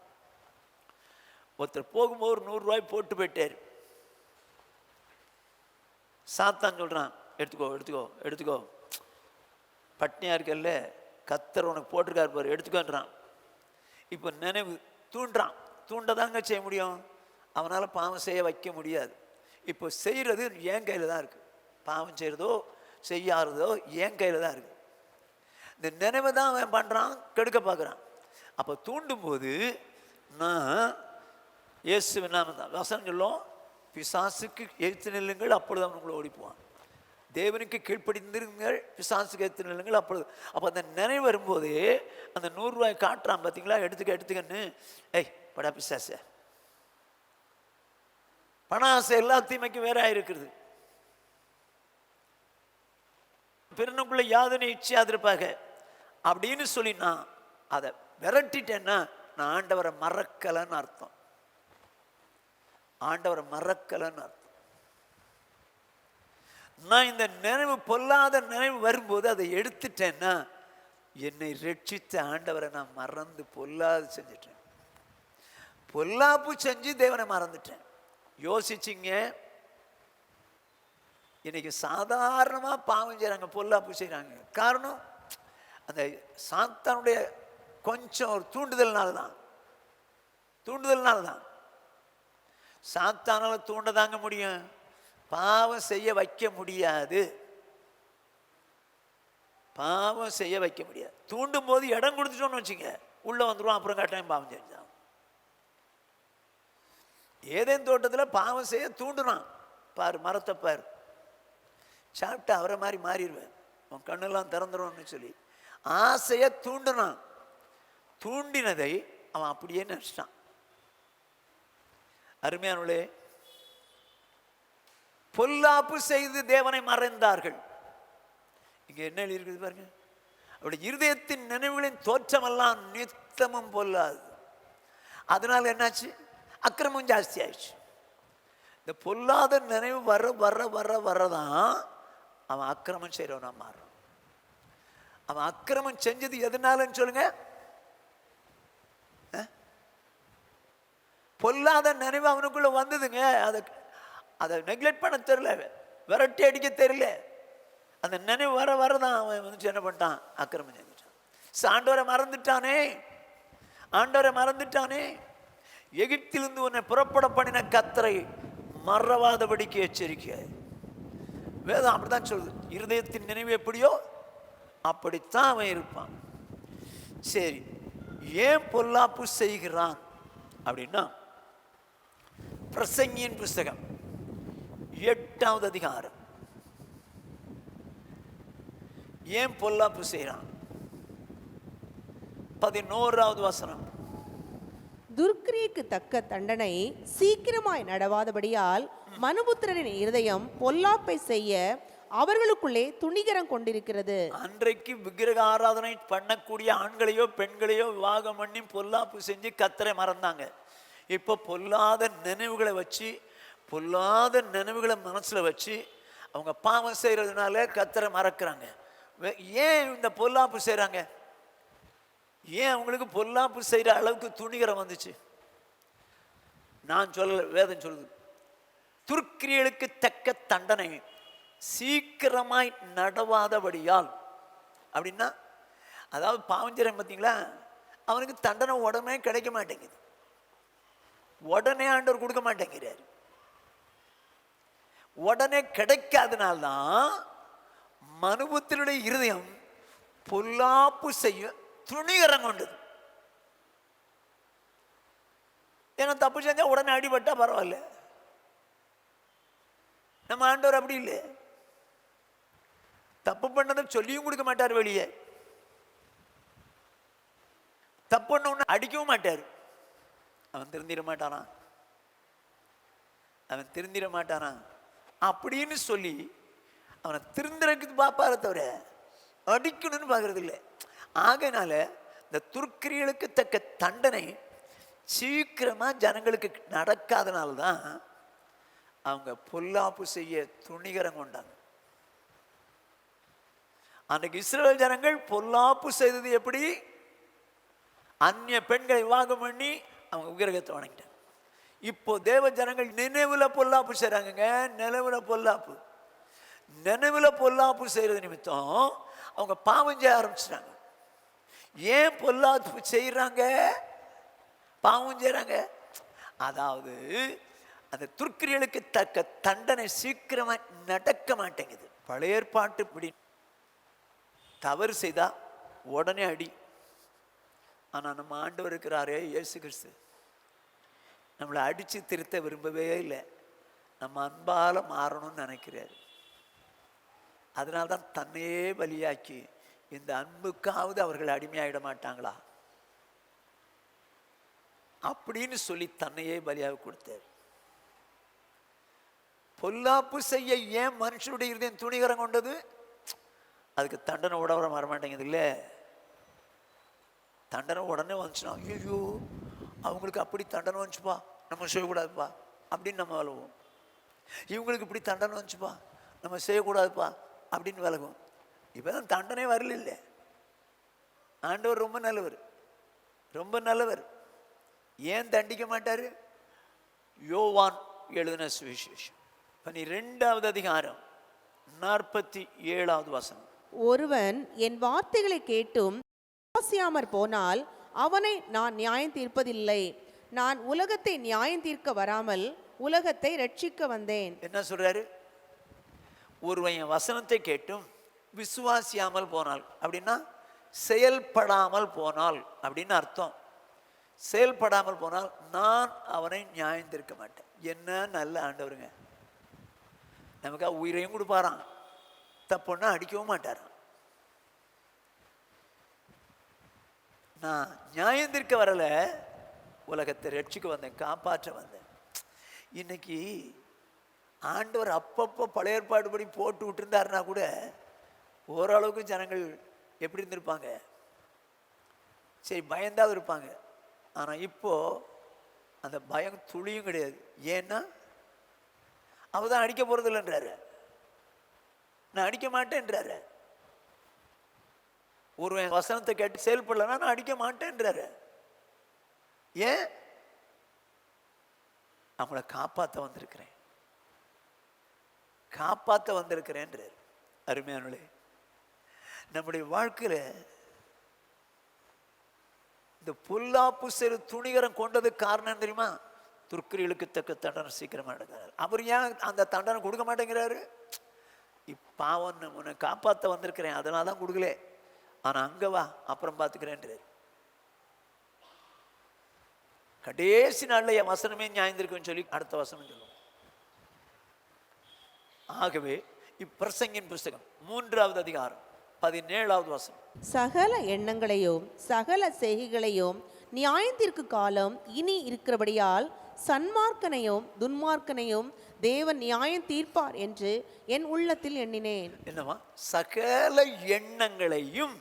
ஒருத்தர் போகும்போது ஒரு 100 ரூபாய் போட்டு போயிட்டாரு. சாத்தான் சொல்றான், எடுத்துக்கோ, பட்னியா இருக்கல்ல, கத்தர் உனக்கு போட்டிருக்காரு பாரு, எடுத்துக்கோன்றான். இப்போ நினைவு தூண்டதாங்க செய்ய முடியும். அவனால் பாவம் செய்ய வைக்க முடியாது. இப்போ செய்கிறது என் கையில் தான் இருக்கு. பாவம் செய்கிறதோ செய்யாததோ என் கையில் தான் இருக்கு. இந்த நினைவை தான் அவன் பண்ணுறான், கெடுக்க பார்க்குறான். அப்போ தூண்டும் போது நான் இயேசுவின் நாமம் தான் வசனம் சொல்லும், பிசாசுக்கு எதிர்த்து நில்லுங்கள், அப்பொழுது அவன் உங்களை ஓடிப்புவான். தேவனுக்கு கீழ்ப்படிந்திருங்கள், பிசாசுக்கு எதிர்த்து நில்லுங்கள், அப்பொழுது. அப்போ அந்த நினைவு வரும்போது அந்த 100 ரூபாய் காட்டுறான் பார்த்தீங்களா, எடுத்துக்கன்னு. படா பிசாச, பண ஆசை எல்லா தீமைக்கும் வேற இருக்கிறது. பிறனுக்குள்ள யாதனை இச்சையாதிருப்பாக அப்படின்னு சொல்லி நான் அதை விரட்டிட்டேன்னா நான் ஆண்டவரை மறக்கலன்னு அர்த்தம். ஆண்டவரை மறக்கலன்னு அர்த்தம். நான் இந்த நினைவு, பொல்லாத நினைவு வரும்போது அதை எடுத்துட்டேன்னா என்னை ரட்சித்த ஆண்டவரை நான் மறந்து பொல்லாது செஞ்சிட்டேன். பொல்லாப்பு செஞ்சு தேவனை மறந்துட்டேன். யோசிச்சிங்க, இன்னைக்கு சாதாரணமாக பாவம் செய்கிறாங்க, பொல்லாப்பு செய்கிறாங்க. காரணம் அந்த சாத்தானுடைய கொஞ்சம் ஒரு தூண்டுதல்னால்தான். சாத்தானால தூண்ட தாங்க முடியும், பாவம் செய்ய வைக்க முடியாது. தூண்டும் போது இடம் கொடுத்துட்டோன்னு வச்சுங்க, உள்ள வந்துடுவோம், அப்புறம் கட்டாயம் பாவம் செஞ்சான். ஏதேன் தோட்டத்தில் பாவம் செய்ய தூண்டுனான் பாரு, மரத்தை பாரு, சாப்பிட்டு அவரை மாதிரி மாறிடுவேன், உன் கண்ணெல்லாம் திறந்துடும்னு சொல்லி ஆசையை தூண்டுனான். தூண்டினதை அவன் அப்படியே நினைச்சிட்டான். அருமையானவர்களே, பொல்லாப்பு செய்து தேவனை மறைந்தார்கள். இங்க என்ன எழுதியிருக்குது பாருங்க, அவருடைய இருதயத்தின் நினைவுகளின் தோற்றமெல்லாம் நித்தமும் பொல்லாது. அதனால என்னாச்சு? அக்கிரமம் ஜாஸ்தி ஆயிடுச்சு. இந்த பொல்லாத நினைவு வரதான் அவன் அக்கிரமம் செய்யறவனா மாறுறான். அவன் அக்கிரமம் செஞ்சது எதனாலன்னு சொல்லுங்க? பொல்லாத நினைவு அவனுக்குள்ள வந்ததுங்க. அதை நெக்லெக்ட் பண்ண தெரியல, விரட்டி அடிக்க தெரியல. அந்த நினைவு வரதான் அவன் வந்து என்ன பண்ணிட்டான்? அக்கிரமம் செஞ்சுட்டான். ஆண்டவரை மறந்துட்டானே. எகிப்திலிருந்து உன்னை புறப்பட பண்ணின கர்த்தரை மறவாதபடிக்கு எச்சரிக்கை. வேதம் அப்படித்தான் சொல்லுது. இருதயத்தின் நினைவு எப்படியோ அப்படித்தான் அவன் இருப்பான். சரி, ஏன் பொல்லாப்பு செய்கிறான் அப்படின்னா, பிரசங்கியின் புஸ்தகம் 8வது அதிகாரம். ஏன் பொல்லாப்பு செய்கிறான்? 11வது வசனம். துர்க்கிரியைக்கு தக்க தண்டனை சீக்கிரமாய் நடவாதபடியால் மனுபுத்திரரின் இருதயம் பொல்லாப்பை செய்ய அவர்களுக்குள்ளே துணிகரம் கொண்டிருக்கிறது. அன்றைக்கு விக்கிரக ஆராதனை பண்ணக்கூடிய ஆண்களையோ பெண்களையோ விவாகம் பண்ணி பொல்லாப்பு செஞ்சு கர்த்தரை மறந்தாங்க. இப்போ பொல்லாத நினைவுகளை மனசுல வச்சு அவங்க பாவம் செய்யறதுனால கர்த்தரை மறக்கிறாங்க. ஏன் இந்த பொல்லாப்பு செய்யறாங்க? ஏன் அவங்களுக்கு பொல்லாப்பு செய்யற அளவுக்கு துணிகரம் வந்துச்சு? நான் சொல்ல, வேதம் சொல்லுது, துர்க்கிரியலுக்கு தக்க தண்டனை சீக்கிரமாய் நடவாதபடியால் அப்படின்னா அதாவது பாவம் செய்கிறான் பார்த்தீங்களா, அவனுக்கு தண்டனை உடனே கிடைக்க மாட்டேங்குது, உடனே ஆண்டவர் கொடுக்க மாட்டேங்கிறார். உடனே கிடைக்காதனால்தான் மனுபுத்திரனுடைய இருதயம் பொல்லாப்பு செய்ய துணிகரம் கொண்டது. ஏன்னா தப்பு செஞ்சா உடனே அடிபட்டா பரவாயில்ல. நம்ம ஆண்டவர் அப்படி இல்லை, தப்பு பண்ணதை சொல்லியும் கொடுக்க மாட்டார், வெளியே தப்பு பண்ண அடிக்கவும் மாட்டார். அவன் திருந்திட மாட்டானா, அவன் திருந்திட மாட்டானா அப்படின்னு சொல்லி அவனை திருந்துறதுக்கு பார்ப்பார தவிர அடிக்கணும்னு பார்க்கறது இல்லை. ஆகையினால இந்த துர்க்கிரியலுக்கு தக்க தண்டனை சீக்கிரமா ஜனங்களுக்கு நடக்காதனால்தான் அவங்க பொல்லாப்பு செய்ய துணிகரம் கொண்டாங்க. அன்றைக்கு இஸ்ரவேல் ஜனங்கள் பொல்லாப்பு செய்தது எப்படி? அந்நிய பெண்களை விவாகம் பண்ணி அவங்க விக்கிரகத்தை வணங்கிட்டாங்க. இப்போ தேவ ஜனங்கள் நினைவுல பொல்லாப்பு செய்றாங்க. நினைவுல பொல்லாப்பு செய்யறது நிமித்தம் அவங்க பாவம் செய்ய ஆரம்பிச்சிட்டாங்க. ஏன் பொல்லாப்பு செய்யறாங்க, பாவம் செய்யறாங்க? அதாவது அந்த துர்க்கிரியலுக்கு தக்க தண்டனை சீக்கிரமா நடக்க மாட்டேங்குது. பழைய ஏற்பாட்டு இப்படி தவறு செய்தா உடனே அடி. ஆனா நம்ம ஆண்டவர் இருக்கிறாரே இயேசு கிறிஸ்து நம்மளை அடிச்சு திருத்த விரும்பவே இல்லை, நம்ம அன்பால மாறணும்னு நினைக்கிறாரு. அதனால்தான் தன்னையே பலியாக்கி இந்த அன்புக்காவது அவர்கள் அடிமையாயிட மாட்டாங்களா அப்படின்னு சொல்லி தன்னையே பலியாக கொடுத்தார். பொல்லாப்பு செய்ய ஏன் மனுஷனுடைய இருதயம் துணிகரம் கொண்டது? அதுக்கு தண்டனை உடவர வர மாட்டேங்குது இல்லை. தண்டனை உடனே வந்துச்சுன்னா ஐயோ அவங்களுக்கு அப்படி தண்டனை வந்துச்சுப்பா, நம்ம செய்யக்கூடாதுப்பா அப்படின்னு நம்ம விலகுவோம். இவங்களுக்கு இப்படி தண்டனை வந்துச்சுப்பா, நம்ம செய்யக்கூடாதுப்பா அப்படின்னு விலகும். இப்போதான் தண்டனை வரல இல்லை. ஆண்டவர் ரொம்ப நல்லவர், ரொம்ப நல்லவர். ஏன் தண்டிக்க மாட்டாரு? யோவான் எழுதின சுவிசேஷம் 12வது அதிகாரம் 47வது வசனம். ஒருவன் என் வார்த்தைகளை கேட்டும் விசுவாசியாமற் போனால் அவனை நான் நியாயம் தீர்ப்பதில்லை. நான் உலகத்தை நியாயம் தீர்க்க வராமல் உலகத்தை ரட்சிக்க வந்தேன். என்ன சொல்றாரு? ஒருவன் என் வசனத்தை கேட்டும் விசுவாசியாமல் போனால் அப்படின்னா செயல்படாமல் போனால் அப்படின்னு அர்த்தம். செயல்படாமல் போனால் நான் அவனை நியாயம் தீர்க்க மாட்டேன். என்ன நல்ல ஆண்டவருங்க, நமக்காக உயிரையும் கொடுப்பாராம், தப்புன்னா அடிக்கவும் மாட்டாராம். நான் நியாயம் தீர்க்க வரல, உலகத்தை ரட்சிக்க வந்தேன், காப்பாற்ற வந்தேன். இன்னைக்கு ஆண்டவர் அப்பப்போ பழைய ஏற்பாடுபடி போட்டு விட்டுருந்தாருன்னா கூட ஓரளவுக்கு ஜனங்கள் எப்படி இருந்திருப்பாங்க, சரி பயந்தாவது இருப்பாங்க. ஆனால் இப்போ அந்த பயம் துளியும் கிடையாது. ஏன்னா அவதான் அடிக்க போறது இல்லைன்றாரு, நான் அடிக்க மாட்டேன்றாரு. ஒரு வசனத்தை கேட்டு செயல்படலன்னா நான் அடிக்க மாட்டேன்றாரு. ஏன்? அவங்கள காப்பாற்ற வந்திருக்கிறேன், காப்பாற்ற வந்திருக்கிறேன்றார். அருமையானே, நம்முடைய வாழ்க்கையில இந்த பொல்லாப்பு செரு துணிகரம் கொண்டது காரணம் தெரியுமா? துர்க்கிரியலுக்கு தக்க தண்டனை சீக்கிரமா எடுக்கிறார். அவர் ஏன் அந்த தண்டனை கொடுக்க மாட்டேங்கிறாரு? இப்பாவன் உன்னை காப்பாற்ற வந்திருக்கிறேன், அதனால தான் கொடுக்கல. ஆனா அங்க வா, அப்புறம் பார்த்துக்கிறேன்றார். கடைசி நாள்ல என் வசனமே நியாயந்திருக்குன்னு சொல்லி அடுத்த வசனம் சொல்லுவோம். ஆகவே இப்பிரசங்கின் புஸ்தகம் 3வது அதிகாரம் 17வது வசனம். சகல எண்ணங்களையும் சகல செய்கைகளையும் நியாயத்திற்கு காலம் இனி இருக்கிறபடியால் சன்மார்க்கனையும் துன்மார்க்கனையும் தேவன் நியாயம் தீர்ப்பார் என்று என் உள்ளத்தில் எண்ணினேன். என்னவா? சகல எண்ணங்களையும்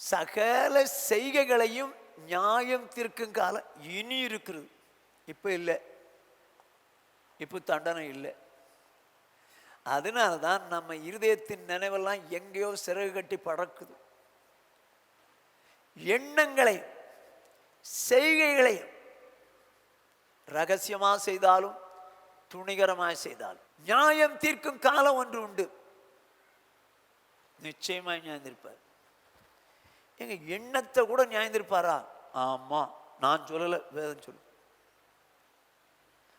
சகல செய்கைகளையும் நியாயம் தீர்க்கும் காலம் இனி இருக்கிறது. இப்ப இல்லை, இப்போ தண்டனை இல்லை. அதனால்தான் நம்ம இருதயத்தின் நினைவெல்லாம் எங்கேயோ சிறகு கட்டி பறக்குது. எண்ணங்களையும் செய்கைகளையும் ரகசியமாக செய்தாலும் துணிகரமாக செய்தாலும் நியாயம் தீர்க்கும் காலம் ஒன்று உண்டு. நிச்சயமாக நியாயந்திருப்பார். எங்க எண்ணத்தை கூட நியாயந்திருப்பாரா? ஆமா, நான் சொல்லலை, வேதம் சொல்லு.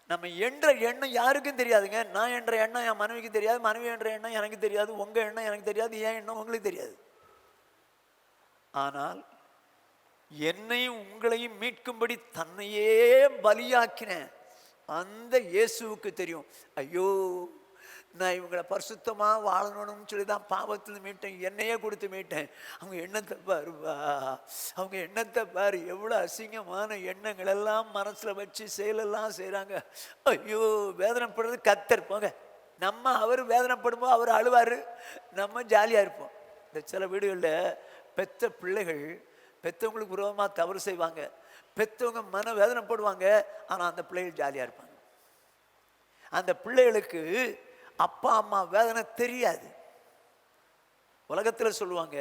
நம்ம என்ற எண்ணம் யாருக்கும் தெரியாதுங்க. நான் என்ற எண்ணம் என் மனைவிக்கு தெரியாது, மனைவி என்ற எண்ணம் எனக்கு தெரியாது, உங்க எண்ணம் எனக்கு தெரியாது, என் எண்ணம் உங்களுக்கு தெரியாது. ஆனால் என்னையும் உங்களையும் மீட்கும்படி தன்னையே பலியாக்கின அந்த இயேசுவுக்கு தெரியும், ஐயோ நான் இவங்களை பரிசுத்தமாக வாழணும்னு சொல்லி தான் பாவத்தில் மீட்டேன், என்னையே கொடுத்து மீட்டேன். அவங்க எண்ணத்தை பாருவா, அவங்க எண்ணத்தை பாரு, எவ்வளோ அசிங்கமான எண்ணங்கள் எல்லாம் மனசில் வச்சு செயலெல்லாம் செய்கிறாங்க. ஐயோ, வேதனைப்படுறது கத்தர். போங்க, நம்ம அவர் வேதனைப்படும்போது அவர் அழுவார், நம்ம ஜாலியாக இருப்போம். இந்த சில வீடுகளில் பெத்த பிள்ளைகள் பெற்றவங்களுக்கு விரோதமாக தவறு செய்வாங்க, பெற்றவங்க மன வேதனைப்படுவாங்க, ஆனால் அந்த பிள்ளைகள் ஜாலியாக இருப்பாங்க. அந்த பிள்ளைகளுக்கு அப்பா அம்மா வேதனை தெரியாது. உலகத்தில் சொல்லுவாங்க,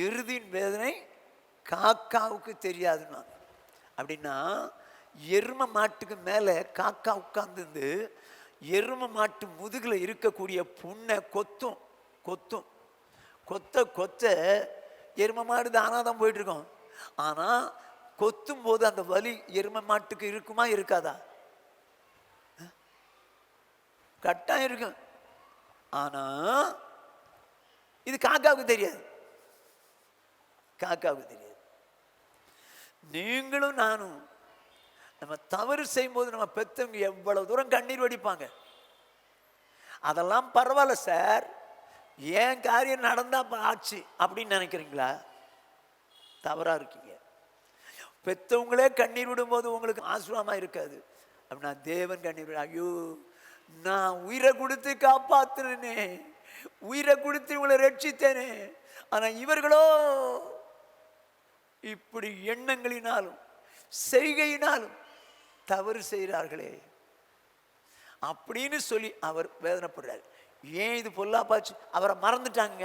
எருதின் வேதனை காக்காவுக்கு தெரியாதுன்னா. அப்படின்னா எரும மாட்டுக்கு மேலே காக்கா உட்கார்ந்து எரும மாட்டு முதுகில் இருக்கக்கூடிய புண்ணை கொத்தும் கொத்தும் கொத்த கொத்த எரும மாடு தானாக தான் போயிட்டு இருக்கோம். ஆனால் கொத்தும் போது அந்த வலி எரும மாட்டுக்கு இருக்குமா இருக்காதா? கட்டாயம் இருக்கும். ஆனா இது காக்காவுக்கு தெரியாது, காக்காவுக்கு தெரியாது. நீங்களும் நானும் நம்ம தவறு செய்யும்போது நம்ம பெற்றவங்க எவ்வளவு தூரம் கண்ணீர் வடிப்பாங்க. அதெல்லாம் பரவாயில்ல சார், ஏன் காரியம் நடந்தா ஆச்சு அப்படின்னு நினைக்கிறீங்களா? தவறா இருக்கீங்க. பெற்றவங்களே கண்ணீர் விடும்போது உங்களுக்கு ஆசுவாமா இருக்காது. அப்படின்னா தேவன் கண்ணீர் விட, ஐயோ நான் உயிரை கொடுத்து காப்பாத்துனே, உயிரை கொடுத்து இவங்களை ரட்சித்தேனே, ஆனா இவர்களோ இப்படி எண்ணங்களினாலும் செய்கையினாலும் தவறு செய்கிறார்களே அப்படின்னு சொல்லி அவர் வேதனைப்படுறார். ஏன் இது பொல்லாப்பாச்சு? அவரை மறந்துட்டாங்க.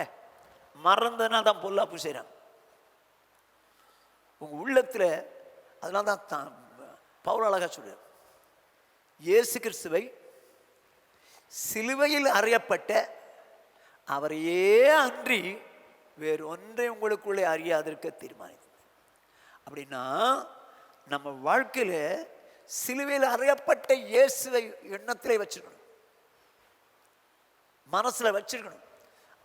மறந்ததுனால தான் பொல்லாப்பு செய்கிறாங்க உங்க உள்ளத்துல. அதனால தான் பவுல் அழகா சொல்றார், இயேசு கிறிஸ்துவை சிலுவையில் அறையப்பட்ட அவரையே அன்றி வேறு ஒன்றை உங்களுக்குள்ளே அறியாதிருக்க தீர்மானித்தது. அப்படின்னா நம்ம வாழ்க்கையில சிலுவையில் அறையப்பட்ட இயேசுவை எண்ணத்திலே வச்சிருக்கணும், மனசுல வச்சிருக்கணும்.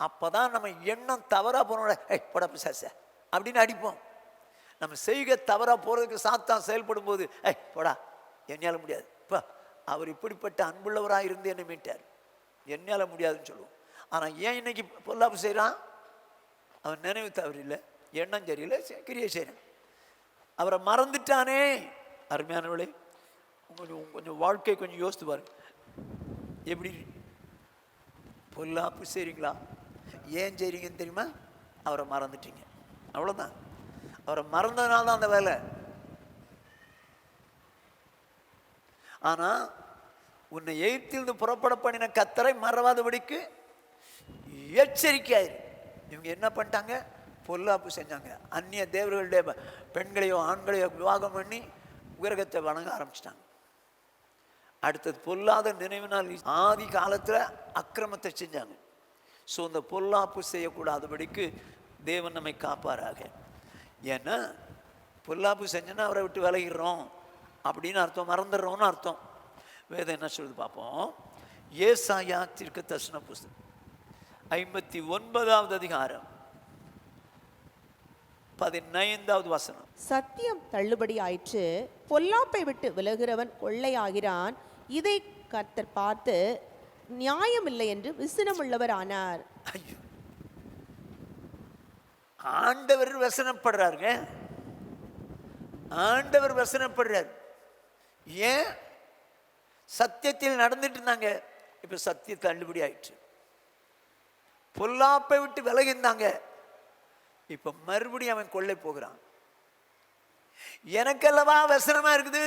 அப்பதான் நம்ம எண்ணம் தவறா போனோட போட பிசாச அப்படின்னு அடிப்போம். நம்ம செய்க தவறா போறதுக்கு சாத்தான் செயல்படும் போது போடா என்னால முடியாது, அவர் இப்படிப்பட்ட அன்புள்ளவராக இருந்து என்னை மீட்டார், என்னால முடியாதுன்னு சொல்லுவோம். ஆனா ஏன் இன்னைக்கு பொல்லாப்பு செய்யறான்? அவன் நினைவு தவறு இல்லை, எண்ணம் சரியில்லை, கிரியை செய்யறான். அவரை மறந்துட்டானே. அருமையானவளே, கொஞ்சம் வாழ்க்கை கொஞ்சம் யோசித்து பாருங்க. எப்படி பொல்லாப்பு செய்றீங்களா? ஏன் செய்றீங்கன்னு தெரியுமா? அவரை மறந்துட்டீங்க, அவ்வளவுதான். அவரை மறந்ததுனால தான் அந்த வேலை. ஆனா உன்னை எகிப்திலிருந்து புறப்பட பண்ணின கர்த்தரை மறவாதபடிக்கு எச்சரிக்கையாயிரு. இவங்க என்ன பண்ணிட்டாங்க? பொல்லாப்பு செஞ்சாங்க. அந்நிய தேவர்களுடைய பெண்களையோ ஆண்களையோ விவாகம் பண்ணி விக்கிரகத்தை வணங்க ஆரம்பிச்சிட்டாங்க. அடுத்தது பொல்லாத நினைவினால் ஆதி காலத்துல அக்கிரமத்தை செஞ்சாங்க. ஸோ இந்த பொல்லாப்பு செய்யக்கூடாதபடிக்கு தேவன் நம்மை காப்பாராக. ஏன்னா பொல்லாப்பு செஞ்சோன்னா அவரை விட்டு விலகிடுறோம் அப்படின்னு அர்த்தம், மறந்துடுறோம்னு அர்த்தம். வேதம் என்ன சொல்லுது பார்ப்போம். ஏசாயா தீர்க்கதரிசன புஸ்தகம் 59வது அதிகாரம் 15வது வசனம். சத்தியம் தள்ளுபடி ஆயிற்று, பொல்லாப்பை விட்டு விலகிறவன் கொள்ளையாகிறான், இதை கர்த்தர் பார்த்து நியாயம் இல்லை என்று விசனம் உள்ளவர் ஆனார். ஐயோ, ஆண்டவர் வசனப்படுறாருங்க. ஆண்டவர் வசனப்படுறார். ஏன்? சத்தியத்தில் நடந்துட்டு இருந்தாங்க, இப்ப சத்தியம் தள்ளுபடி ஆயிடுச்சு. பொல்லாப்பை விட்டு விலகிருந்தாங்க, இப்ப மறுபடியும் அவன் கொள்ளை போகிறான். எனக்கல்லவா வசனமா இருக்குது,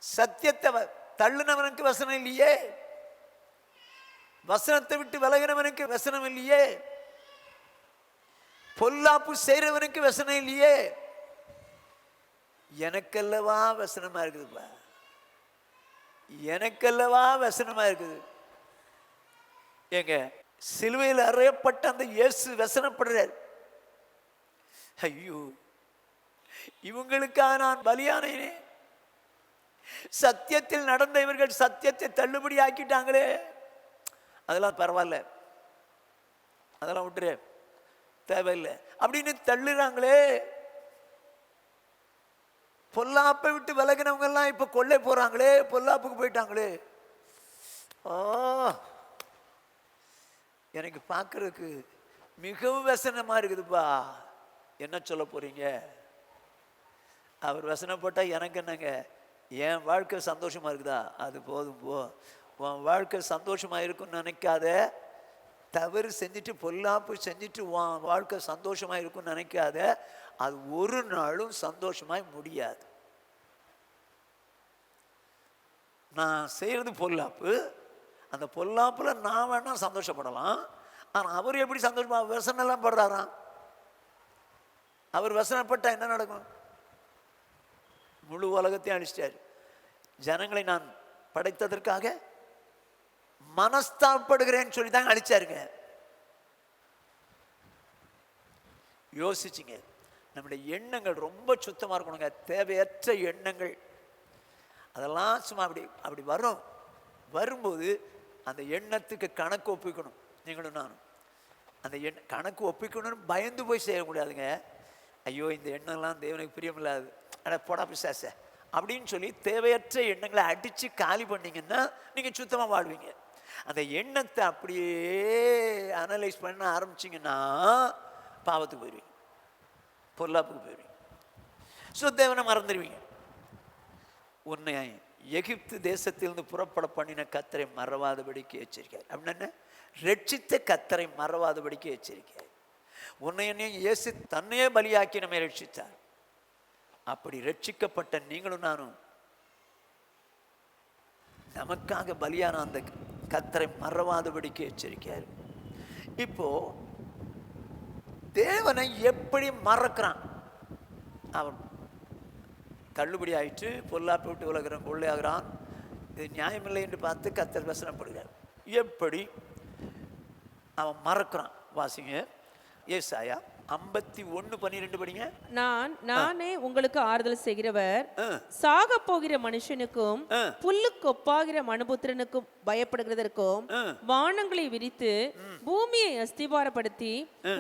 சத்தியத்தை தள்ளுனவனுக்கு வசனம் இல்லையே, வசனத்தை விட்டு விலகினவனுக்கு வசனம் இல்லையே, பொல்லாப்பு செய்றவனுக்கு வசனம் இல்லையே, எனக்கல்லவா வசனமா இருக்குதுப்பா, எனக்கல்லவா வசனமா இருக்குது. ஏங்க சிலுவையில் அறையப்பட்ட அந்த இயேசு வசனப்படுறார், ஐயோ இவங்களுக்காக நான் பலியானேனே, சத்தியத்தில் நடந்த இவர்கள் சத்தியத்தை தள்ளுபடி ஆக்கிட்டாங்களே, அதெல்லாம் பரவாயில்ல, அதெல்லாம் விட்டுரு, தேவையில்லை அப்படின்னு தள்ளுறாங்களே. பொல்லாப்பை விட்டு விலகினவங்க எல்லாம் இப்ப கொள்ளை போறாங்களே, பொல்லாப்புக்கு போயிட்டாங்களே. எனக்கு பார்க்கறதுக்கு மிகவும் வசனமா இருக்குதுப்பா. என்ன சொல்ல போறீங்க? அவர் வசனம் போட்டா எனக்கு என்னங்க, என் வாழ்க்கை சந்தோஷமா இருக்குதா, அது போதும் போ. உன் வாழ்க்கை சந்தோஷமா இருக்குன்னு நினைக்காத, தவறு செஞ்சுட்டு பொல்லாப்பு செஞ்சுட்டு உன் வாழ்க்கை சந்தோஷமா இருக்குன்னு நினைக்காத, அது ஒரு நாளும் சந்தோஷமாய் முடியாது. நான் செய்யறது பொல்லாப்பு, அந்த பொல்லாப்புல நான் வேணா சந்தோஷப்படலாம், ஆனா அவர் எப்படி சந்தோஷமா வசனம் எல்லாம் படுறாராம். அவர் வசனப்பட்டா என்ன நடக்கும்? முழு உலகத்தையும் அழிச்சிட்டாரு. ஜனங்களை நான் படைத்ததற்காக மனஸ்தாபப்படுகிறேன்னு சொல்லி தாங்க அழிச்சாருங்க. யோசிச்சுங்க, நம்முடைய எண்ணங்கள் ரொம்ப சுத்தமா இருக்கணுங்க. தேவையற்ற எண்ணங்கள் அதெல்லாம் சும்மா அப்படி வரும்போது அந்த எண்ணத்துக்கு கணக்கு ஒப்பிக்கணும். நீங்களும் நானும் அந்த கணக்கு ஒப்பிக்கணும்னு பயந்து போய் செய்ய முடியாதுங்க. ஐயோ இந்த எண்ணம்லாம் தேவனுக்கு பிரியமில்லாது, அட போடா பிசாச அப்படின்னு சொல்லி தேவையற்ற எண்ணங்களை அடிச்சு காலி பண்ணீங்கன்னா நீங்க சுத்தமா வாழ்வீங்க. அந்த எண்ணத்தை அப்படியே அனலைஸ் பண்ண ஆரம்பிச்சிங்கன்னா பாவத்துக்கு போயிடுவீங்க, பொல்லாப்புக்கு போயிடுவீங்க, தேவனை மறந்துடுவீங்க. உன்னை எகிப்து தேசத்திலிருந்து புறப்பட பண்ணின கர்த்தரை மறவாதபடிக்கு எச்சரிக்கை. அப்படின்னா ரட்சித்த கர்த்தரை மறவாதபடிக்கு எச்சரிக்கை. உன்னை என்னையும் இயேசு தன்னையே பலியாக்கி நம்மை ரட்சித்தார். அப்படி ரட்சிக்கப்பட்ட நீங்களும் நானும் நமக்காக பலியான அந்த கர்த்தரை மறவாதபடிக்கு எச்சரிக்கையாரு. இப்போ தேவனை எப்படி மறக்கிறான்? அவன் தள்ளுபடி ஆயிட்டு பொல்லாப்பை விட்டு விலகிறான், கொள்ளையாகிறான், இது நியாயமில்லை என்று பார்த்து கர்த்தர் வசனப்படுகிறார். எப்படி அவன் மறக்கிறான்? வாசிங்க ஏசாயா 51:12 படிங்க. நானே உங்களுக்கு ஆறுதல் செய்கிறவர், சாக போகிற மனுஷனுக்கும் புல்லுக்கு ஒப்பாகிற மனுபுத்திரனுக்கும் பயப்படுகிறதற்கும் வானங்களை விரித்து பூமியை அஸ்திபாரப்படுத்தி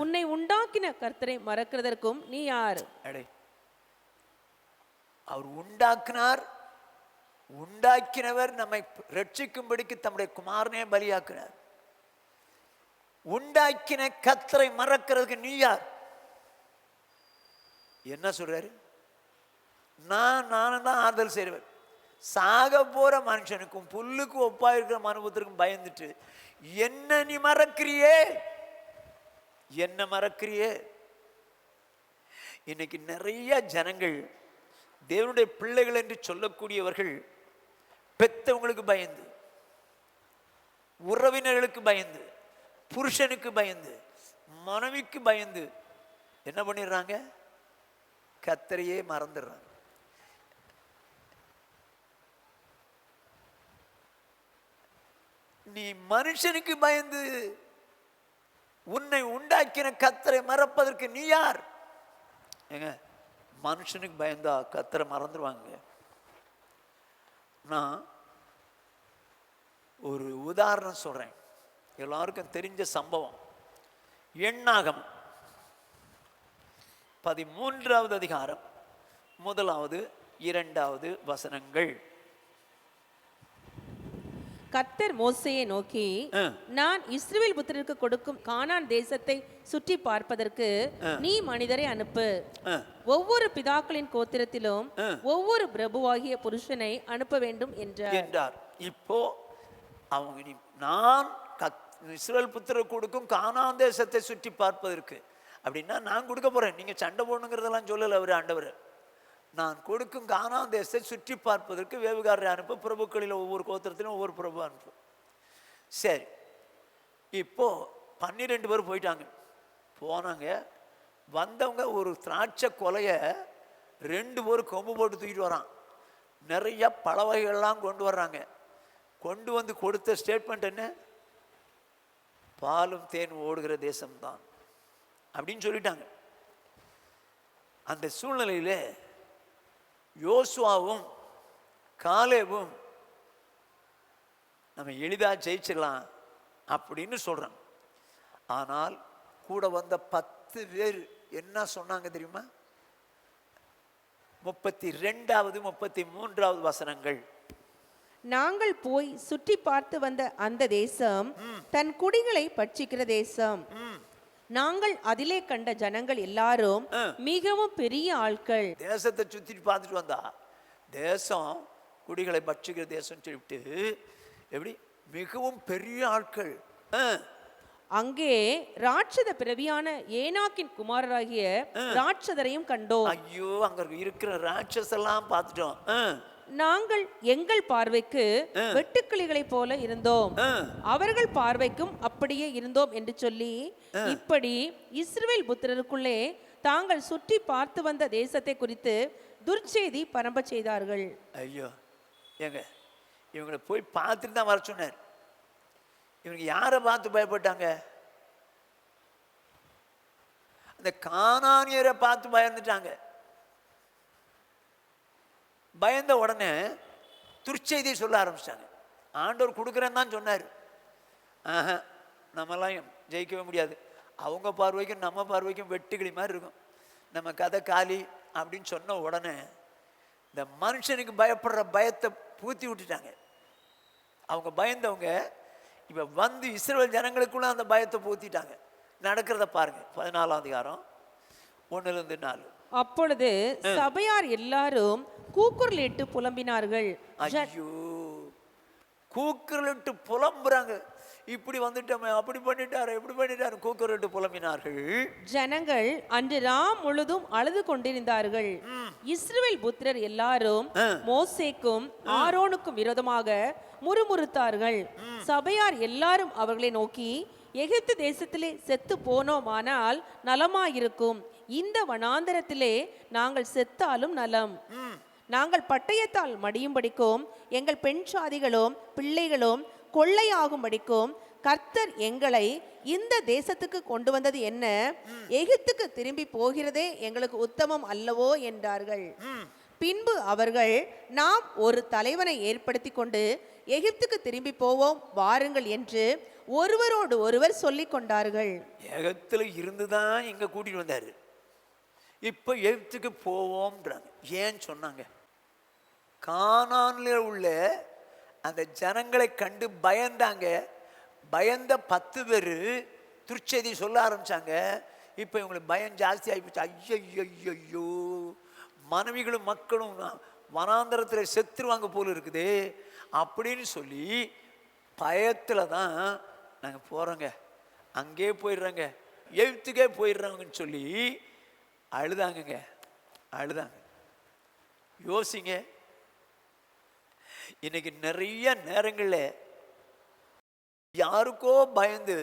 உன்னை உண்டாக்கின கர்த்தரை மறக்கிறதற்கும் நீ யார்? அவர் உண்டாக்கினார், உண்டாக்கினவர் நம்மை ரட்சிக்கும்படிக்கு தம்முடைய குமாரனே பலியாக்கினார். உண்டாக்கின கர்த்தரை மறக்கிறதுக்கு நீ யார்? என்ன சொல்றாரு? நானும் தான் ஆறுதல் செய்வேன். சாக போற மனுஷனுக்கும் புல்லுக்கு ஒப்பா இருக்கிற மனுபுத்திற்கும் பயந்துட்டு என்ன நீ மறக்கிறியே, என்ன மறக்கிறியே? இன்னைக்கு நிறைய ஜனங்கள் தேவனுடைய பிள்ளைகள் என்று சொல்லக்கூடியவர்கள் பெத்தவங்களுக்கு பயந்து, உறவினர்களுக்கு பயந்து, புருஷனுக்கு பயந்து, மனைவிக்கு பயந்து என்ன பண்ணிடுறாங்க? கர்த்தரையே மறந்துடுறாங்க. நீ மனுஷனுக்கு பயந்து உன்னை உண்டாக்கின கர்த்தரை மறப்பதற்கு நீ யார்? ஏங்க, மனுஷனுக்கு பயந்தா கர்த்தரை மறந்துடுவாங்க. நான் ஒரு உதாரணம் சொல்றேன், எல்லாருக்கும் தெரிஞ்ச சம்பவம். எண்ணாகமம் 13வது அதிகாரம் 1வது 2வது வசனங்கள். கர்த்தர் மோசேயை நோக்கி, நான் இஸ்ரவேல் புத்திரருக்கு கொடுக்கும் கானான் தேசத்தை சுற்றி பார்ப்பதற்கு நீ மனிதரை அனுப்பு, ஒவ்வொரு பிதாக்களின் கோத்திரத்திலும் ஒவ்வொரு பிரபுவாகிய புருஷனை அனுப்ப வேண்டும் என்றார். இப்போ அவங்க நான் இஸ்ரவேல் புத்திரருக்கு கொடுக்கும் கானான் தேசத்தை சுற்றி பார்ப்பதற்கு அப்படின்னா நான் கொடுக்க போறேன், நீங்க சண்டை போடணுங்கிறதெல்லாம் சொல்லல அவரு. ஆண்டவர், நான் கொடுக்கும் கானான் தேசத்தை சுற்றி பார்ப்பதற்கு வேவுகாரரை அனுப்ப, பிரபுக்களில் ஒவ்வொரு கோத்திரத்திலும் ஒவ்வொரு பிரபு அனுப்பு. சரி, இப்போ 12 பேர் போனாங்க. வந்தவங்க ஒரு திராட்சை கொலையை 2 பேர் கொம்பு போட்டு தூக்கிட்டு வரான். நிறைய பழ வகைகள்லாம் கொண்டு வர்றாங்க. கொண்டு வந்து கொடுத்த ஸ்டேட்மெண்ட் என்ன? பாலும் தேன் ஓடுகிற தேசம்தான் அப்படின்னு சொல்லிட்டாங்க. அந்த சூழ்நிலையில் யோசுவாவும் காலேபும் நம்ம எளிதாக ஜெயிச்சிடலாம் அப்படின்னு சொல்கிறாங்க. ஆனால் கூட வந்த 10 பேர் என்ன சொன்னாங்க தெரியுமா? 32வது 33வது வசனங்கள். நாங்கள் போய் சுற்றி பார்த்து வந்த அந்த தேசம் தன் குடிகளை பட்சிக்கிற தேசம். நாங்கள் அதிலே கண்ட ஜனங்கள் எல்லாரும் மிகவும் பெரிய ஆட்கள். தேசத்தை சுத்திட்டு பார்த்துட்டு வந்தா தேசம் குடிகளை பட்சிக்கிற தேசம் சொல்லிட்டு எப்படி மிகவும் பெரிய ஆட்கள். அங்கே ராட்சத பிறவியான ஏனாக்கின் குமாரராகிய ராட்சதரையும் கண்டோம். ஐயோ, அங்க இருக்கிற ராட்சசெல்லாம் பார்த்துட்டோம். நாங்கள் எங்கள் பார்வைக்கு வெட்டுக்கிளிகளைப் போல இருந்தோம், அவர்கள் பார்வைக்கும் அப்படியே இருந்தோம் என்று சொல்லி இப்படி இஸ்ரவேல் புத்திரருக்குள்ளே தாங்கள் சுற்றி பார்த்து வந்த தேசத்தை குறித்து துர்ச்செய்தி பரம்ப செய்தார்கள். ஐயோ, ஏங்க இவங்களை போய் பார்த்துட்டு தான் வர சொன்னார். இவங்க யாரை பார்த்து பயப்பட்டாங்க? அந்த கானானியரை பார்த்து பயந்துட்டாங்க. பயந்த உடனே துர்ச்செய்தியை சொல்ல ஆரம்பிச்சிட்டாங்க. ஆண்டவர் கொடுக்குறேன்னு தான் சொன்னார். நம்மெல்லாம் ஜெயிக்கவே முடியாது, அவங்க பார்வைக்கும் நம்ம பார்வைக்கும் வெட்டுக்கிளி மாதிரி இருக்கும், நம்ம கதை காலி அப்படின்னு சொன்ன உடனே இந்த மனுஷனுக்கு பயப்படுற பயத்தை பூத்தி விட்டுட்டாங்க. அவங்க பயந்தவங்க இப்போ வந்து இஸ்ரவேல் ஜனங்களுக்குள்ள அந்த பயத்தை பூத்திட்டாங்க. நடக்கிறத பாருங்க, 14ஆம் அதிகாரம் 1-4. அப்பொழுது சபையார் எல்லாரும் கூக்குரலிட்டு புலம்பினார்கள். ஐயோ, கூக்குரலிட்டு புலம்புறாங்க. இப்படி வந்துட்டோமே, அப்படி பண்ணிட்டாரு, இப்படி பண்ணிட்டாரு, கூக்குரலிட்டு புலம்பினார்கள். ஜனங்கள் அன்று ராம் முழுதும் அழுது கொண்டிருந்தார்கள். இஸ்ரவேல் புத்திரர் எல்லாரும் மோசேக்கும் ஆரோனுக்கும் விரோதமாக முறுமுறுத்தார்கள். சபையார் எல்லாரும் அவர்களை நோக்கி, எகிப்து தேசத்திலே செத்து போனோமானால் நலமாயிருக்கும், இந்த வனாந்தரத்திலே நாங்கள் செத்தாலும் நலம். நாங்கள் பட்டயத்தால் மடியும்படிக்கும் எங்கள் பெண் சாதிகளும் பிள்ளைகளும் கொள்ளையாகும்படிக்கும் கர்த்தர் எங்களை இந்த தேசத்துக்கு கொண்டு வந்தது என்ன? எகிப்துக்கு திரும்பி போகிறதே எங்களுக்கு உத்தமம் அல்லவோ என்றார்கள். பின்பு அவர்கள், நாம் ஒரு தலைவனை ஏற்படுத்தி கொண்டு எகிப்துக்கு திரும்பி போவோம் வாருங்கள் என்று ஒருவரோடு ஒருவர் சொல்லிக் கொண்டார்கள். எகிப்துல இருந்துதான் இங்க கூட்டிட்டு வந்தாரு, இப்ப எகிப்துக்கு போவோம்ன்றாங்க. ஏன் சொன்னாங்க? கானான்ல உள்ள அந்த ஜனங்களை கண்டு பயந்தாங்க. பயந்த 10 பேர் துர்ச்செய்தி சொல்ல ஆரம்பிச்சாங்க. இப்போ இவங்களுக்கு பயம் ஜாஸ்தி ஆகிப்போச்சு. ஐயோ, மனைவிகளும் மக்களும் வனாந்தரத்தில் செத்துருவாங்க போல இருக்குது அப்படின்னு சொல்லி பயத்தில் தான் நாங்கள் போகிறோங்க, அங்கே போயிடுறாங்க, எகிப்துக்கே போயிடுறாங்கன்னு சொல்லி அழுதாங்க. யோசிங்க, இன்னைக்கு நிறைய நேரங்களில் யாருக்கோ பயந்து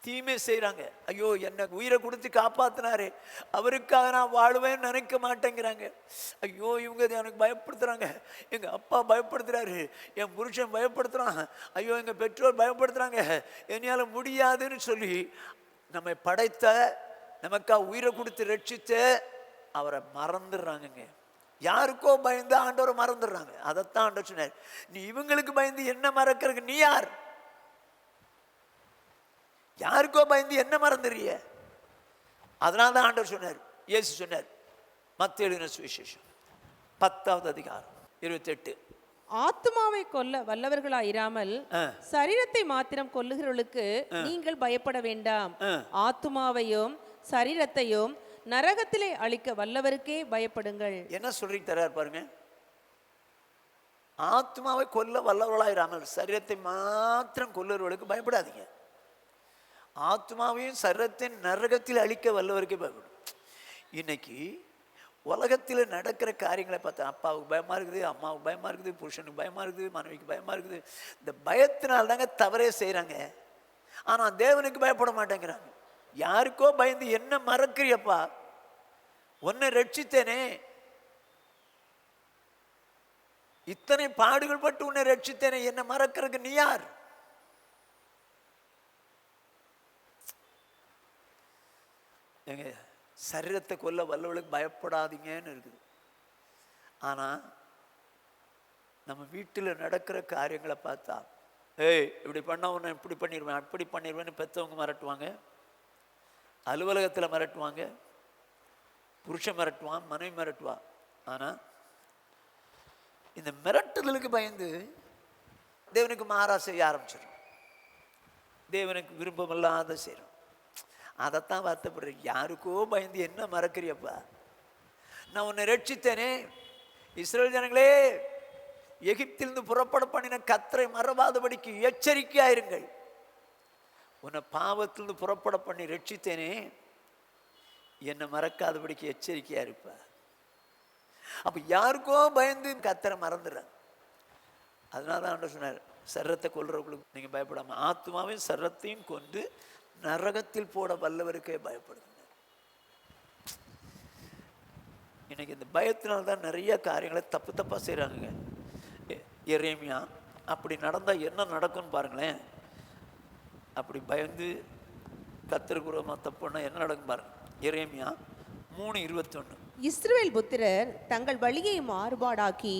தீமை செய்கிறாங்க. ஐயோ, என்னை உயிரை கொடுத்து காப்பாற்றினாரு, அவருக்காக நான் வாழுவேன்னு நினைக்க மாட்டேங்கிறாங்க. ஐயோ, இவங்க எனக்கு பயப்படுத்துகிறாங்க, எங்கள் அப்பா பயப்படுத்துகிறாரு, என் புருஷன் பயப்படுத்துகிறான், ஐயோ எங்கள் பெற்றோர் பயப்படுத்துகிறாங்க, என்னால் முடியாதுன்னு சொல்லி நம்மை படைத்த, நமக்கா உயிரை கொடுத்து ரட்சித்த அவரை மறந்துடுறாங்கங்க. யாருக்கோ பயந்து ஆண்டவரை மறந்துடுறாங்க. அதைத்தான் ஆண்டவர் சொன்னார், நீ இவங்களுக்கு பயந்து என்ன மறக்கிறதுக்கு நீ யார்? யாருக்கோ பயந்து என்ன மறந்துறிய? அதனால தான் ஆண்டவர் சொன்னார், இயேசு சொன்னார், மத்தேயு எழுதின சுவிசேஷம் 10ஆவது அதிகாரம் 28, ஆத்துமாவை கொல்ல வல்லவர்களாயிராமல் சரீரத்தை மாத்திரம் கொல்லுகிறவர்களுக்கு நீங்கள் பயப்பட வேண்டாம், ஆத்துமாவையும் சரீரத்தையும் நரகத்திலே அழிக்க வல்லவருக்கே பயப்படுங்கள். என்ன சொல்லி தரார் பாருங்க. ஆத்மாவை கொல்ல வல்லவர்களாயிராமல் சரீரத்தை மாத்திரம் கொல்லுறவர்களுக்கு பயப்படாதீங்க, ஆத்மாவையும் சரீரத்தின் நரகத்தில் அழிக்க வல்லவருக்கே பயப்படும். இன்னைக்கு உலகத்தில் நடக்கிற காரியங்களை பார்த்தா அப்பாவுக்கு பயமா இருக்குது, அம்மாவுக்கு பயமா இருக்குது, புருஷனுக்கு பயமா இருக்குது, மனைவிக்கு பயமா இருக்குது. இந்த பயத்தினால் தாங்க தவறே செய்யறாங்க. ஆனா தேவனுக்கு பயப்பட மாட்டேங்கிறாங்க. யாருக்கோ பயந்து என்ன மறக்கிறியப்பா? உன்னை ரட்சித்தேனே, இத்தனை பாடுகள் பட்டு உன்னை ரட்சித்தேனே, என்ன மறக்கிறதுக்கு நீ யார்? எங்க சரீரத்தை கொல்ல வல்லவளுக்கு பயப்படாதீங்கன்னு இருக்குது. ஆனால் நம்ம வீட்டில் நடக்கிற காரியங்களை பார்த்தா, ஏய் இப்படி பண்ண உன்னை இப்படி பண்ணிடுவேன் அப்படி பண்ணிடுவேன்னு பெற்றவங்க மிரட்டுவாங்க, அலுவலகத்தில் மிரட்டுவாங்க, புருஷன் மிரட்டுவான், மனைவி மிரட்டுவா. ஆனால் இந்த மிரட்டுதலுக்கு பயந்து தேவனுக்கு மாறா செய்ய ஆரம்பிச்சிடும். தேவனுக்கு விருப்பமில்லாத செய்கிறோம். அதைத்தான் வருத்தப்படுற. யாருக்கோ பயந்து என்ன மறக்கிறியப்பா? நான் உன்னை ரட்சித்தேனே. இஸ்ரவேல் ஜனங்களே, எகிப்திலிருந்து புறப்பட பண்ணின கர்த்தரை மறவாதபடிக்கு எச்சரிக்கையாயிருங்கள். உன்னை பாவத்திலிருந்து புறப்பட பண்ணி ரட்சித்தேனே, என்னை மறக்காதபடிக்கு எச்சரிக்கையா இருப்பா. அப்ப யாருக்கோ பயந்து கர்த்தரை மறந்துடுறாங்க. அதனால தான் ஆண்டவர் சொன்னார், சர்ரத்தை கொல்றவங்களுக்கு நீங்க பயப்படாம ஆத்மாவையும் சர்ரத்தையும் கொண்டு நரகத்தில் போட வல்லவருக்கே பயப்படுங்க. இன்னைக்கு இந்த பயத்தினால்தான் நிறைய காரியங்களை தப்பா செய்கிறாங்க. எரேமியா அப்படி நடந்தால் என்ன நடக்கும்னு பாருங்களேன். அப்படி பயந்து கர்த்தருக்கு விரோதமாக தப்புன்னா என்ன நடக்கும் பாருங்க. எரேமியா 3:21. இஸ்ரவேல் புத்திரர் தங்கள் வழியை மாறுபாடாக்கி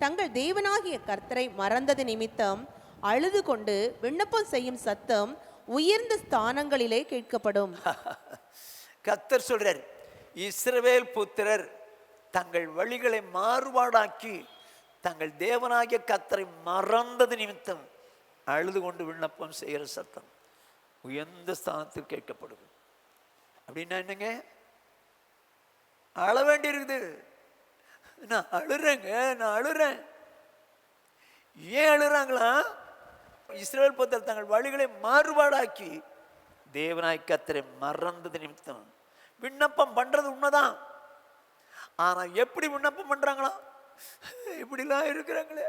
தங்கள் தேவனாகிய கர்த்தரை மறந்தது நிமித்தம் அழுது கொண்டு விண்ணப்பம் செய்யும் சத்தம் உயர்ந்த ஸ்தானங்களிலே கேட்கப்படும். கர்த்தர் சொல்றார், இஸ்ரவேல் புத்திரர் தங்கள் வழிகளை மாறுபாடாக்கி தங்கள் தேவனாகிய கர்த்தரை மறந்தது நிமித்தம் அழுது கொண்டு விண்ணப்பம் செய்கிற சத்தம் உயர்ந்த ஸ்தானத்தில் கேட்கப்படும். அப்படின்னா என்னங்க? அழ வேண்டி இருக்குது. நான் அழுறேங்க, நான் அழுறேன். ஏன் அழுறாங்களா? இஸ்ரவேல் புத்திரர் தங்கள் வழிகளை மாறுபாடாக்கி தேவனாகிய கர்த்தரை மறந்தது நிமித்தம். விண்ணப்பம் பண்றது உண்மைதான். ஆனா எப்படி விண்ணப்பம் பண்றாங்களா? இப்படிலாம் இருக்கிறாங்களே,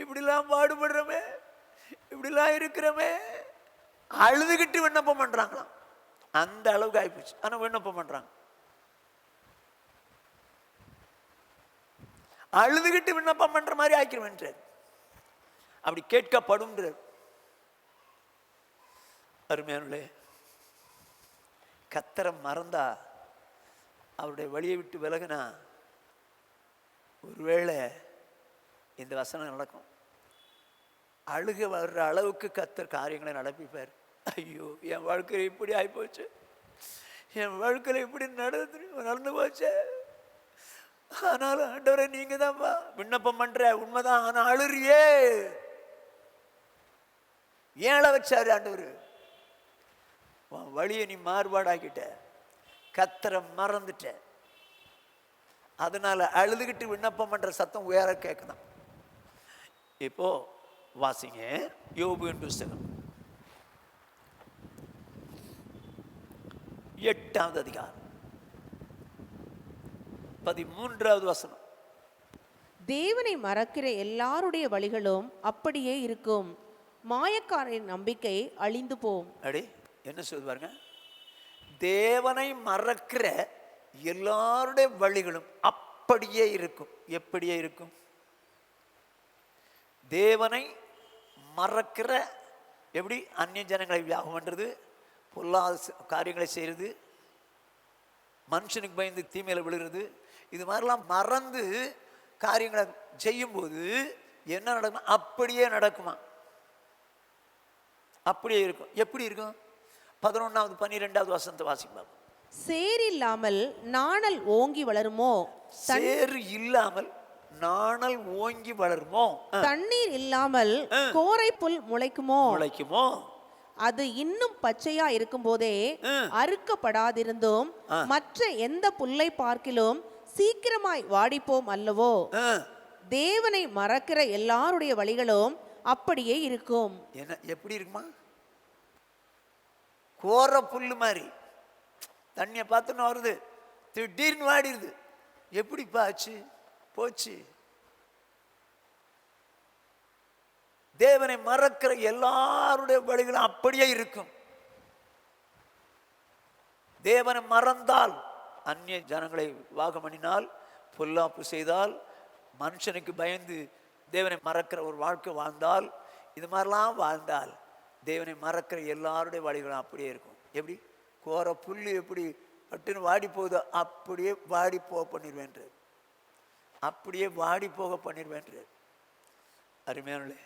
இப்படிலாம் பாடுபடுறமே, இப்படிலாம் இருக்கிறமே, அழுதுகிட்டு விண்ணப்பம் பண்றாங்களாம். அந்த அளவுக்கு ஆயிப்போச்சு. ஆனா விண்ணப்பம் பண்றாங்க. அழுதுகிட்டு விண்ணப்பம் பண்ற மாதிரி ஆக்கிருவேன். அப்படி கேட்கப்படும். அருமையானே, கர்த்தரை மறந்தா, அவருடைய வழியை விட்டு விலகுனா, ஒருவேளை இந்த வசனம் நடக்கும். அழுக வர்ற அளவுக்கு கர்த்தர் காரியங்களை நடப்பிப்பார். ஐயோ, என் வாழ்க்கையில் இப்படி ஆகிப்போச்சு, என் வாழ்க்கையில் இப்படி நடந்து போச்சு. ஆனாலும் ஆண்டவரே நீங்க தான்ப்பா விண்ணப்பம் பண்ற, உண்மைதான். ஆனா அழுறியே, ஏன் அழ வச்சாரு ஆண்டவர்? வழியை நீ மாறுபாடாக்கிட்ட, கர்த்தரை மறந்துட்ட. அதனால அழுதுகிட்டு விண்ணப்பம் பண்ற சத்தம் உயர கேட்கணும். இப்போ வாசிங்க யோபுவின் புஸ்தகம் 8வது அதிகாரம் 13வது வசனம். தேவனை மறக்கிற எல்லாருடைய வழிகளும் அப்படியே இருக்கும், மாயக்காரரின் நம்பிக்கை அழிந்து போம். அடி என்ன சொல்லுது பாருங்க. தேவனை மறக்கிற எல்லாருடைய வழிகளும் அப்படியே இருக்கும். எப்படியே இருக்கும்? தேவனை மறக்கிற, எப்படி? அந்நிய ஜனங்களை வியாபம் பண்றது, பொல்லாத காரியங்களை செய்யறது, மனுஷனுக்கு பயந்து தீமையில விழுகிறது, இது மாதிரிலாம் மறந்து காரியங்களை செய்யும்போது என்ன நடக்கும்? அப்படியே நடக்குமா? அப்படியே இருக்கும். எப்படி இருக்கும்? 11வது 12வது வசனத்தை வாசிக்கலாம். சேர் இல்லாமல் நாணல் ஓங்கி வளருமோ? சேர் இல்லாமல் நாணல் ஓங்கி வளருமோ? தண்ணீர் இல்லாமல் கோரை புல் முளைக்குமோ? முளைக்குமோ? அது இன்னும் பச்சையா இருக்கும் போதே அறுக்கப்படாதிருந்தும் மற்ற எந்த புல்லை பார்க்கிலும் சீக்கிரமாய் வாடிப்போம் அல்லவோ? தேவனை மறக்கிற எல்லாருடைய வழிகளும் அப்படியே இருக்கும். என்ன எப்படி இருக்குமா? கோர புல்லு மாதிரி தண்ணியை பார்த்துன்னு வருது, திடீர்னு வாடிடுது. எப்படிப்பா ஆச்சு? போச்சு. தேவனை மறக்கிற எல்லாருடைய வழிகளும் அப்படியே இருக்கும். தேவனை மறந்தால், அந்நிய ஜனங்களை வாகம் பண்ணினால், பொல்லாப்பு செய்தால், மனுஷனுக்கு பயந்து தேவனை மறக்கிற ஒரு வாழ்க்கை வாழ்ந்தால், இது மாதிரிலாம் வாழ்ந்தால் தேவனை மறக்கிற எல்லாருடைய வழிகளும் அப்படியே இருக்கும். எப்படி? கோர புல்லு எப்படி பட்டுன்னு வாடி போகுதோ அப்படியே வாடி போக பண்ணிடுவேன்றார். அப்படியே வாடி போக பண்ணிடுவேன்றார். அருமையானே,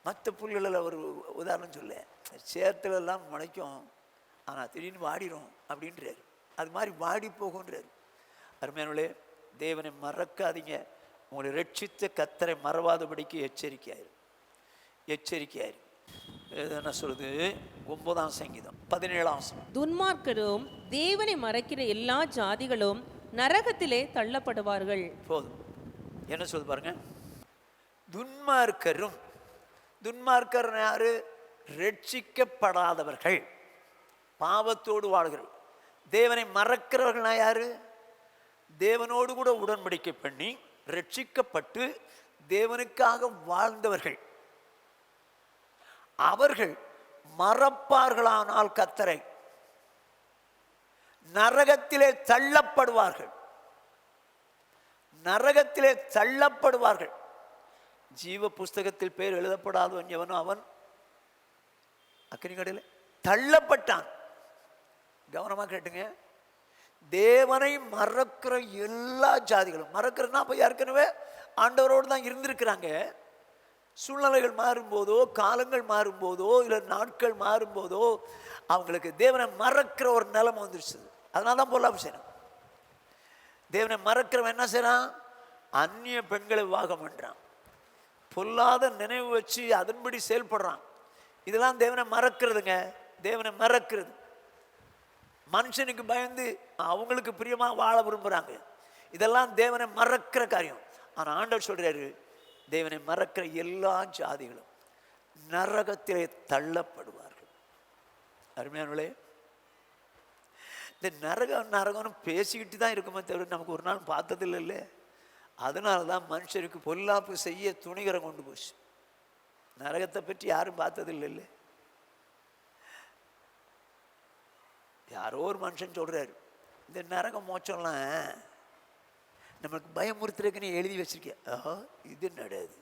மற்ற புல்களில் ஒரு உதாரணம் சொல்ல, சேத்துலெல்லாம் முளைக்கும், ஆனால் திடீர்னு வாடிடும் அப்படின்றார். அது மாதிரி வாடி போகுன்றார். அருமையானே, தேவனை மறக்காதீங்க. உங்களை ரட்சித்த கர்த்தரை மறவாதபடிக்கு எச்சரிக்கையாயிரும். எச்சரிக்கையாயிரும். என்ன சொல்லுது? 9ஆம் சங்கீதம் 17ஆம் வசனம். துன்மார்க்கரும் தேவனை மறக்கிற எல்லா ஜாதிகளும் நரகத்திலே தள்ளப்படுவார்கள். போதும். என்ன சொல்லுது பாருங்க. துன்மார்க்கரும், துன்மார்க்கர் யாரு? ரட்சிக்கப்படாதவர்கள், பாவத்தோடு வாழ்கிறவர்கள். தேவனை மறக்கிறவர்கள்னா யாரு? தேவனோடு கூட உடன்படிக்கை பண்ணி ரட்சிக்கப்பட்டு தேவனுக்காக வாழ்ந்தவர்கள். அவர்கள் மறப்பார்களானால் கர்த்தரை, நரகத்திலே தள்ளப்படுவார்கள். நரகத்திலே தள்ளப்படுவார்கள். ஜீவ புஸ்தகத்தில் பேர் எழுதப்படாதவன் எவனோ அவன் அக்கினி கடலில் தள்ளப்பட்டான். கவனமாக கேட்டுங்க. தேவனை மறக்கிற எல்லா ஜாதிகளும், மறக்கிறதுனா அப்போ ஏற்கனவே ஆண்டவரோடு தான் இருந்திருக்கிறாங்க. சூழ்நிலைகள் மாறும்போதோ, காலங்கள் மாறும்போதோ, இல்லை நாட்கள் மாறும்போதோ அவங்களுக்கு தேவனை மறக்கிற ஒரு நிலைமை வந்துருச்சு. அதனால தான் பொல்லாப்பு செய்யணும். தேவனை மறக்கிறவன் என்ன செய்யறான்? அந்நிய பெண்களை வாகம் பண்றான், பொல்லாத நினைவு வச்சு அதன்படி செயல்படுறான். இதெல்லாம் தேவனை மறக்கிறதுங்க. தேவனை மறக்கிறது. மனுஷனுக்கு பயந்து அவங்களுக்கு பிரியமா வாழ விரும்புறாங்க. இதெல்லாம் தேவனை மறக்கிற காரியம். ஆனால் ஆண்டவர் சொல்றாரு, தேவனை மறக்கிற எல்லா ஜாதிகளும் நரகத்திலே தள்ளப்படுவார்கள். அருமையானவர்களே, இந்த நரகம்னு பேசிக்கிட்டு தான் இருக்குமே தவிர நமக்கு ஒரு நாள் பார்த்ததில்லை இல்லை. அதனால தான் மனுஷருக்கு பொல்லாப்பு செய்ய துணிகரம் கொண்டு போச்சு. நரகத்தை பற்றி யாரும் பார்த்ததில்லை இல்லை. யாரோ ஒரு மனுஷன் சொல்றாரு, இந்த நரக மோட்சம்லாம் நமக்கு பயமுறுத்துறதுக்குன்னு எழுதி வச்சிருக்கேன். இது நடயாது.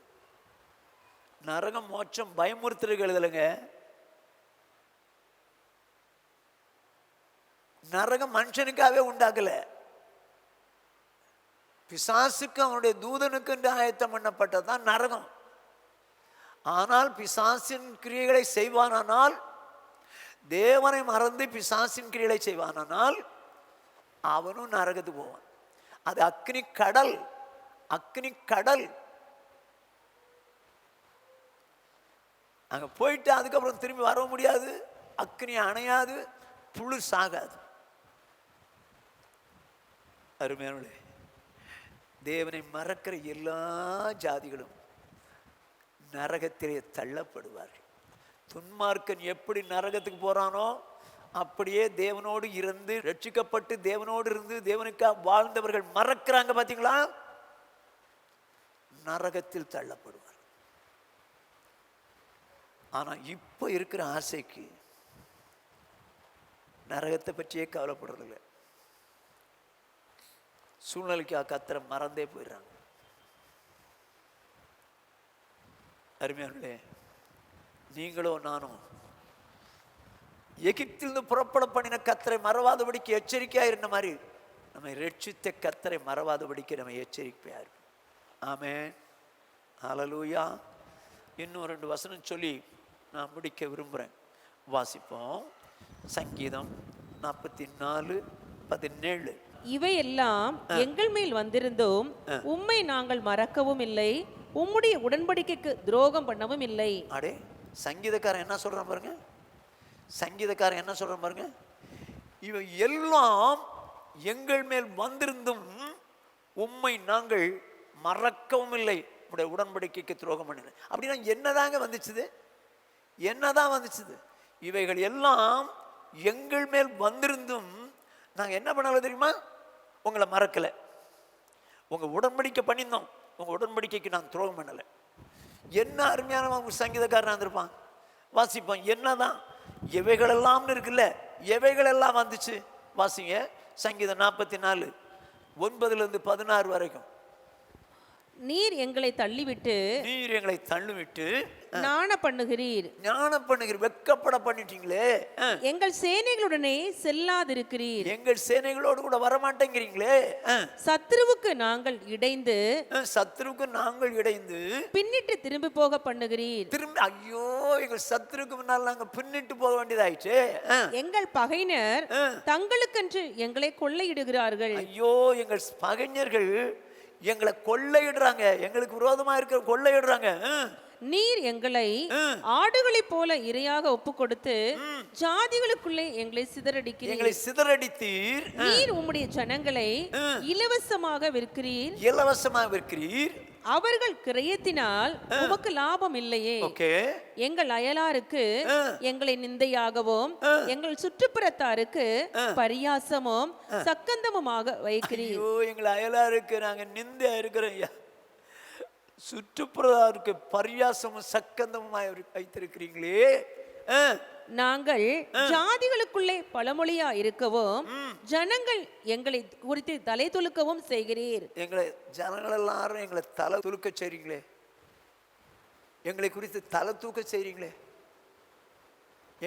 நரகம் மோட்சம் பயமுறுத்துறதுக்கு எழுதலைங்க. நரகம் மனுஷனுக்காகவே உண்டாக்கல, பிசாசுக்கு அவனுடைய தூதனுக்கு என்று ஆயத்தம் பண்ணப்பட்டதான் நரகம். ஆனால் பிசாசின் கிரியைகளை செய்வானால், தேவனை மறந்து பிசாசின் கிரியைகளை செய்வானால் அவனும் நரகத்துக்கு போவான். அது அக்னி கடல். அக்னி கடல். அங்க போயிட்டு அதுக்கப்புறம் திரும்பி வர முடியாது. அக்னி அணையாது, புழு சாகாது. அருமையானவர்களே, தேவனை மறக்கிற எல்லா ஜாதிகளும் நரகத்திலே தள்ளப்படுவார்கள். துன்மார்க்கன் எப்படி நரகத்துக்கு போறானோ அப்படியே தேவனோடு இருந்து ரட்சிக்கப்பட்டு தேவனோடு இருந்து தேவனுக்காக வாழ்ந்தவர்கள் மறக்கிறாங்க. பாத்தீங்களா? நரகத்தில் தள்ளப்படுவார். ஆனா இப்ப இருக்கிற ஆசைக்கு நரகத்தை பற்றியே கவலைப்படுறதில்லை. சூழ்நிலைக்காக கர்த்தரை மறந்தே போயிடுறாங்க. அருமையானவர்களே, நீங்களோ நானும் எகிப்திலிருந்து புறப்பட பண்ணின கர்த்தரை மறவாதபடிக்கு எச்சரிக்கையா இருந்த மாதிரி நம்மை ரட்சித்த கர்த்தரை மறவாதபடிக்கு நம்ம எச்சரிக்கையா இருக்கும். ஆமென், ஹல்லேலூயா. இன்னும் 2 வசனம் சொல்லி நான் முடிக்க விரும்புகிறேன். வாசிப்போம். சங்கீதம் 44:17. இவையெல்லாம் எங்கள் மேல் வந்திருந்தோம், உம்மை நாங்கள் மறக்கவும் இல்லை, உம்முடைய உடன்படிக்கைக்கு துரோகம் பண்ணவும் இல்லை. அடே, சங்கீதக்காரன் என்ன சொல்றான் பாருங்க. சங்கீதக்காரன் என்ன சொல்றான் பாருங்க. இவை எல்லாம் எங்கள் மேல் வந்திருந்தும் உம்மை நாங்கள் மறக்கவும் இல்லை, உடைய உடன்படிக்கைக்கு துரோகம் பண்ணல. அப்படின்னா என்னதாங்க வந்துச்சுது? என்னதான் வந்துச்சுது? இவைகள் எல்லாம் எங்கள் மேல் வந்திருந்தும் நாங்க என்ன பண்ணல தெரியுமா? உங்களை மறக்கல. உங்க உடன்படிக்கை பண்ணியிருந்தோம், உங்க உடன்படிக்கைக்கு நான் துரோகம் பண்ணல. என்ன அருமையான உங்க சங்கீதக்காரனா இருந்திருப்பான். வாசிப்போம். என்னதான் எவைகளெல்லாம் இருக்குல்ல, எவைகளெல்லாம் வந்துச்சு. வாசிங்க. சங்கீதம் 44:9-16 வரைக்கும். நீர் எங்களை தள்ளிவிட்டு நீர் எங்களை தள்ளிவிட்டு நாண பண்ணுகிறீர். ஞானம் பண்ணுகிறீர், வெக்கப்பட பண்ணிட்டீங்களே. எங்கள் சேனைகளுடனே செல்லாதிருக்கிறீர். எங்கள் சேனைகளோடு கூட வரமாட்டேங்கிறீங்களே. சத்ருவுக்கு நாங்கள் இடைந்து சத்ருக்கு நாங்கள் இடைந்து பின்னிட்டு திரும்பி போக பண்ணுகிறீர். திரும்பி ஐயோ எங்கள் சத்ருக்கு முன்னால் நாங்க பின்னிட்டு போக வேண்டியதாயிடுச்சு. எங்கள் பகைஞர் தங்களுக்கென்று எங்களை கொள்ளையிடுகிறார்கள். ஐயோ எங்கள் பகைஞர்கள் எங்களை கொள்ளையிடுறாங்க, எங்களுக்கு விரோதமா இருக்கிற கொள்ளையிடுறாங்க. நீர் எங்களை ஆடுகளைப் போல இரையாக ஒப்பு கொடுத்து ஜாதிகளுக்குள்ளே எங்களை சிதறடித்தீர். நீர் உம்முடைய ஜனங்களை இலவசமாக விற்கிறீர். அவர்கள் கிரயத்தினால் உமக்கு லாபம் இல்லையே. எங்கள் அயலாருக்கு எங்களை நிந்தையாகவும் எங்கள் சுற்றுப்புறத்தாருக்கு பரியாசமும் சக்கந்தமுமாக வைக்கிறீர். எங்கள் அயலாருக்கு நாங்க நிந்தையா இருக்கிறோம், சுற்றுப்புறத்தாருக்கு பரியாசமும் சக்கந்தமுமாய் வைத்திருக்கிறீங்களே. நாங்கள் ஜாதிகளுக்குள்ளே பழமொழியா இருக்கவும் ஜனங்கள் எங்களை குறித்து தலை துலுக்கவும் செய்கிறீர். எங்களை ஜனங்கள் எல்லாரும் எங்களை தலை துலுக்க செய்றீங்களே, எங்களை குறித்து தலை தூக்க செய்றீங்களே,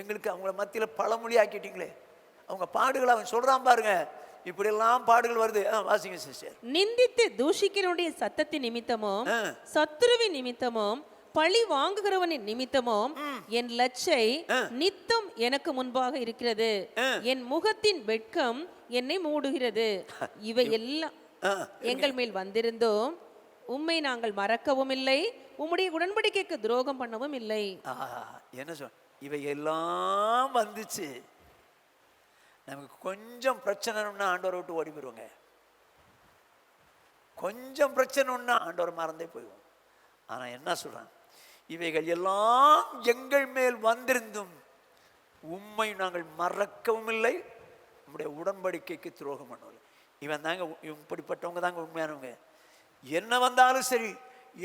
எங்களுக்கு அவங்கள மத்தியில பழமொழி ஆக்கிட்டீங்களே. அவங்க பாடுகள் அவன் சொல்றான் பாருங்க, இப்படி எல்லாம் பாடுகள் வருது. வாசிங்க சிஸ்டர். நிந்தித்து தூஷிக்கிறவனுடைய சத்தத்தின் நிமித்தமும் சத்துருவின் நிமித்தமும் பழி வாங்குகிறவனின் நிமித்தமும் என் லட்சை நித்தம் எனக்கு முன்பாக இருக்கிறது. என் முகத்தின் வெட்கம் என்னை மூடுகிறது. இவை எல்லாம் எங்கள் மேல் வந்திருந்தோம், உம்மை நாங்கள் மறக்கவும் இல்லை, உம்முடைய உடன்படிக்கைக்கு துரோகம் பண்ணவும் இல்லை. என்ன சொல், இவை எல்லாம் வந்துச்சு. நமக்கு கொஞ்சம் பிரச்சனைன்னா ஆண்டவரை விட்டு ஓடி போயிருவோங்க. கொஞ்சம் பிரச்சனைன்னா ஆண்டவர் மறந்தே போயிடுவோம். ஆனா என்ன சொல்றான், இவைகள் எல்லாம் எங்கள் மேல் வந்திருந்தும் உம்மை நாங்கள் மறக்கவும் இல்லை, நம்முடைய உடன்படிக்கைக்கு துரோகம் பண்ணவில்லை. இவன் தாங்க, இப்படிப்பட்டவங்க தாங்க உண்மையானவங்க. என்ன வந்தாலும் சரி,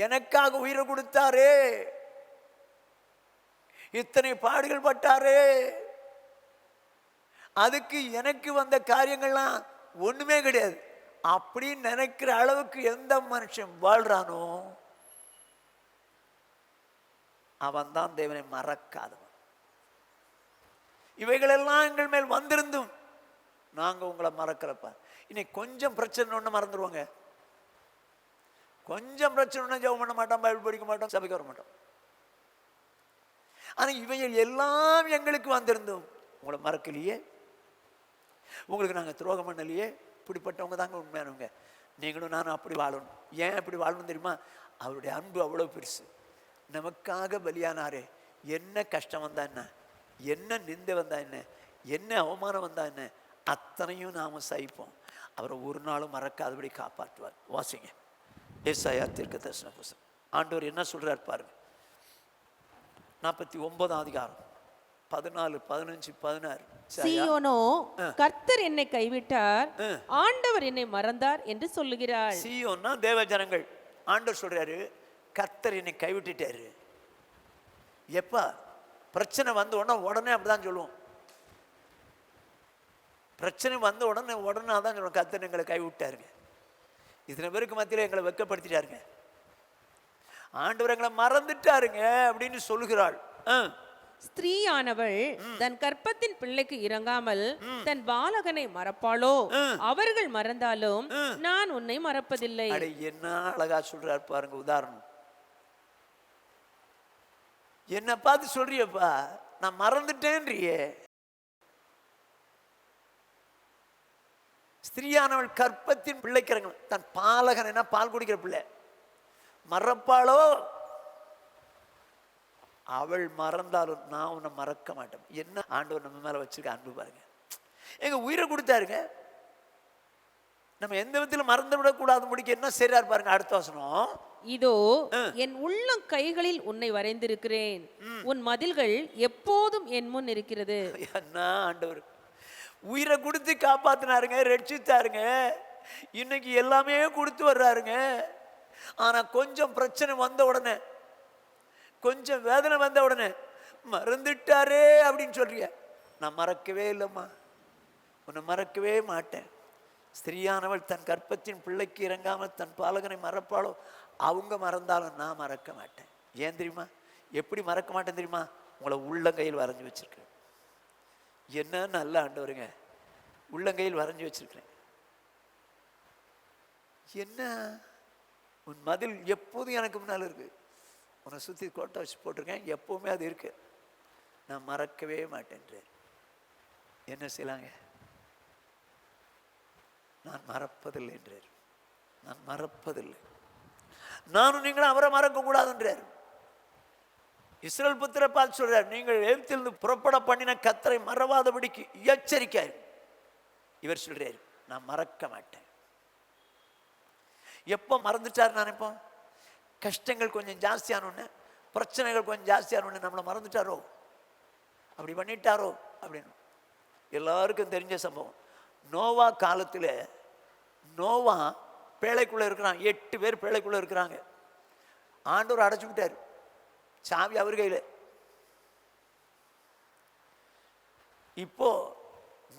எனக்காக உயிரை கொடுத்தாரே, இத்தனை பாடுகள் பட்டாரே, அதுக்கு எனக்கு வந்த காரியங்கள்லாம் ஒண்ணுமே கிடையாது அப்படின்னு நினைக்கிற அளவுக்கு எந்த மனுஷன் வாழ்றானோ அவன் தான் தேவனை மறக்காதவன். இவைகளெல்லாம் எங்கள் மேல் வந்திருந்தும் நாங்க உங்களை மறக்கிறப்ப, இன்னைக்கு கொஞ்சம் பிரச்சனை ஒண்ணு மறந்துடுவாங்க. கொஞ்சம் பிரச்சனை ஒண்ணு ஜெபம் பண்ண மாட்டோம், பைபிள் படிக்க மாட்டோம், சபைக்கு வர மாட்டோம். ஆனா இவைகள் எல்லாம் எங்களுக்கு வந்திருந்தும் உங்களை மறக்கலையே, உங்களுக்கு நாங்கள் துரோகம் பண்ணலையே. இப்படிப்பட்டவங்க தாங்க உண்மையானவங்க. நீங்களும் நானும் அப்படி வாழணும். ஏன் அப்படி வாழணும் தெரியுமா? அவருடைய அன்பு அவ்வளோ பெருசு. நமக்காக பலியானாரே. என்ன கஷ்டம் வந்தா என்ன, என்ன நிந்தை வந்தா என்ன, என்ன அவமானம் வந்தா என்ன, அத்தனையும் நாம சகிப்போம். அவரை ஒரு நாளும் மறக்காதபடி காப்பாற்றுவார். வாசிங்க ஏசாயா தீர்க்கதரிசன புத்தகம். ஆண்டவர் என்ன சொல்றார் பாருங்க. 49ஆம் அதிகாரம் 14, 15, 16. சீயோனோ கர்த்தர் என்னை கைவிட்டார், ஆண்டவர் என்னை மறந்தார் என்று சொல்லுகிறார். சீயோன்னா தேவ ஜனங்கள். ஆண்டவர் சொல்றாரு, கர்த்தர் என்னை கைவிட்டுட்டாரு. எப்ப பிரச்சனை வந்த உடனே அப்படிதான் சொல்லுவோம். பிரச்சனை வந்த உடனே அதான் சொல்லுவோம், கர்த்தர் எங்களை கைவிட்டாருங்க. இத்தனை பேருக்கு மத்தியில எங்களை வெட்கப்படுத்திட்டாருங்க, ஆண்டவர் எங்களை மறந்துட்டாருங்க அப்படின்னு சொல்லுகிறாள். ஸ்திரீயானவள் தன் கற்பத்தின் பிள்ளைக்கு இறங்காமல் தன் பாலகனை மறப்பாளோ? அவர்கள் மறந்தாலும் நான் உன்னை மறப்பதில்லை. என்ன அழகா சொல்றார் பாருங்க. உதாரணம், என்ன பார்த்து சொல்றியப்பா, நான் மறந்துட்டேன்றியே. ஸ்திரீயானவள் கற்பத்தின் பிள்ளைக்கு இறங்க, தன் பாலகன் என்ன பால் குடிக்கிற பிள்ளை மறப்பாளோ? அவள் மறந்தாலும் நான் உன்னை மறக்க மாட்டேன். என்ன ஆண்டவர் நம்ம மேல வச்சிருக்க அன்பு பாருங்க. எங்க உயிரை கொடுத்தாருங்க, நம்ம எந்த விதத்தில் மறந்து விடக்கூடாது. முடிக்க என்ன செய்றார் பாருங்க. அடுத்த வசனம், இதோ என் உள்ளம் கைகளில் உன்னை வரைந்திருக்கிறேன், உன் மதில்கள் எப்போதும் என் முன் இருக்கிறது. என்ன ஆண்டவர் உயிரை கொடுத்து காப்பாத்தினாருங்க, ரட்சித்தாருங்க. இன்னைக்கு எல்லாமே கொடுத்து வர்றாருங்க. ஆனா கொஞ்சம் பிரச்சனை வந்த உடனே, கொஞ்சம் வேதனை வந்த உடனே மறந்துட்டாரே அப்படின்னு சொல்றிய. நான் மறக்கவே இல்லைம்மா, உன்னை மறக்கவே மாட்டேன். ஸ்திரீயானவள் தன் கர்ப்பத்தின் பிள்ளைக்கு இறங்காமல் தன் பாலகனை மறப்பாளோ, அவங்க மறந்தாலும் நான் மறக்க மாட்டேன். ஏன் தெரியுமா? எப்படி மறக்க மாட்டேன் தெரியுமா? உங்களை உள்ளங்கையில் வரைஞ்சி வச்சிருக்கேன். என்ன நல்ல ஆண்டவருங்க, உள்ளங்கையில் வரைஞ்சி வச்சிருக்கிறேன். என்ன உன் மதில் எப்போதும் எனக்கு முன்னால் இருக்கு. உன்னை சுற்றி கோட்டை வச்சு போட்டிருக்கேன், எப்பவுமே அது இருக்கு. நான் மறக்கவே மாட்டேன்றேன். என்ன செய்யலாங்க? நான் மறப்பதில்லை என்றார். நான் மறப்பதில்லை. நானும் நீங்களும் அவரை மறக்க கூடாதுன்றார். இஸ்ரவேல் புத்திரரை பார்த்து சொல்றார், நீங்கள் எகிப்திலிருந்து புறப்பட பண்ணின கர்த்தரை மறவாதபடிக்கு எச்சரிக்கை. இவர் சொல்றாரு, நான் மறக்க மாட்டேன். எப்போ மறந்துட்டார் நினைப்போம்? கஷ்டங்கள் கொஞ்சம் ஜாஸ்தியானோன்னு, பிரச்சனைகள் கொஞ்சம் ஜாஸ்தியானோன்னு நம்மளை மறந்துட்டாரோ, அப்படி பண்ணிட்டாரோ அப்படின்னு எல்லாருக்கும் தெரிஞ்ச சம்பவம். நோவா காலத்தில் நோவா பேழைக்குள்ள இருக்கிறான். 8 பேர் பேழைக்குள்ள இருக்கிறாங்க. ஆண்டவர் அடைச்சு விட்டார். சாவி அவர் கையில். இப்போ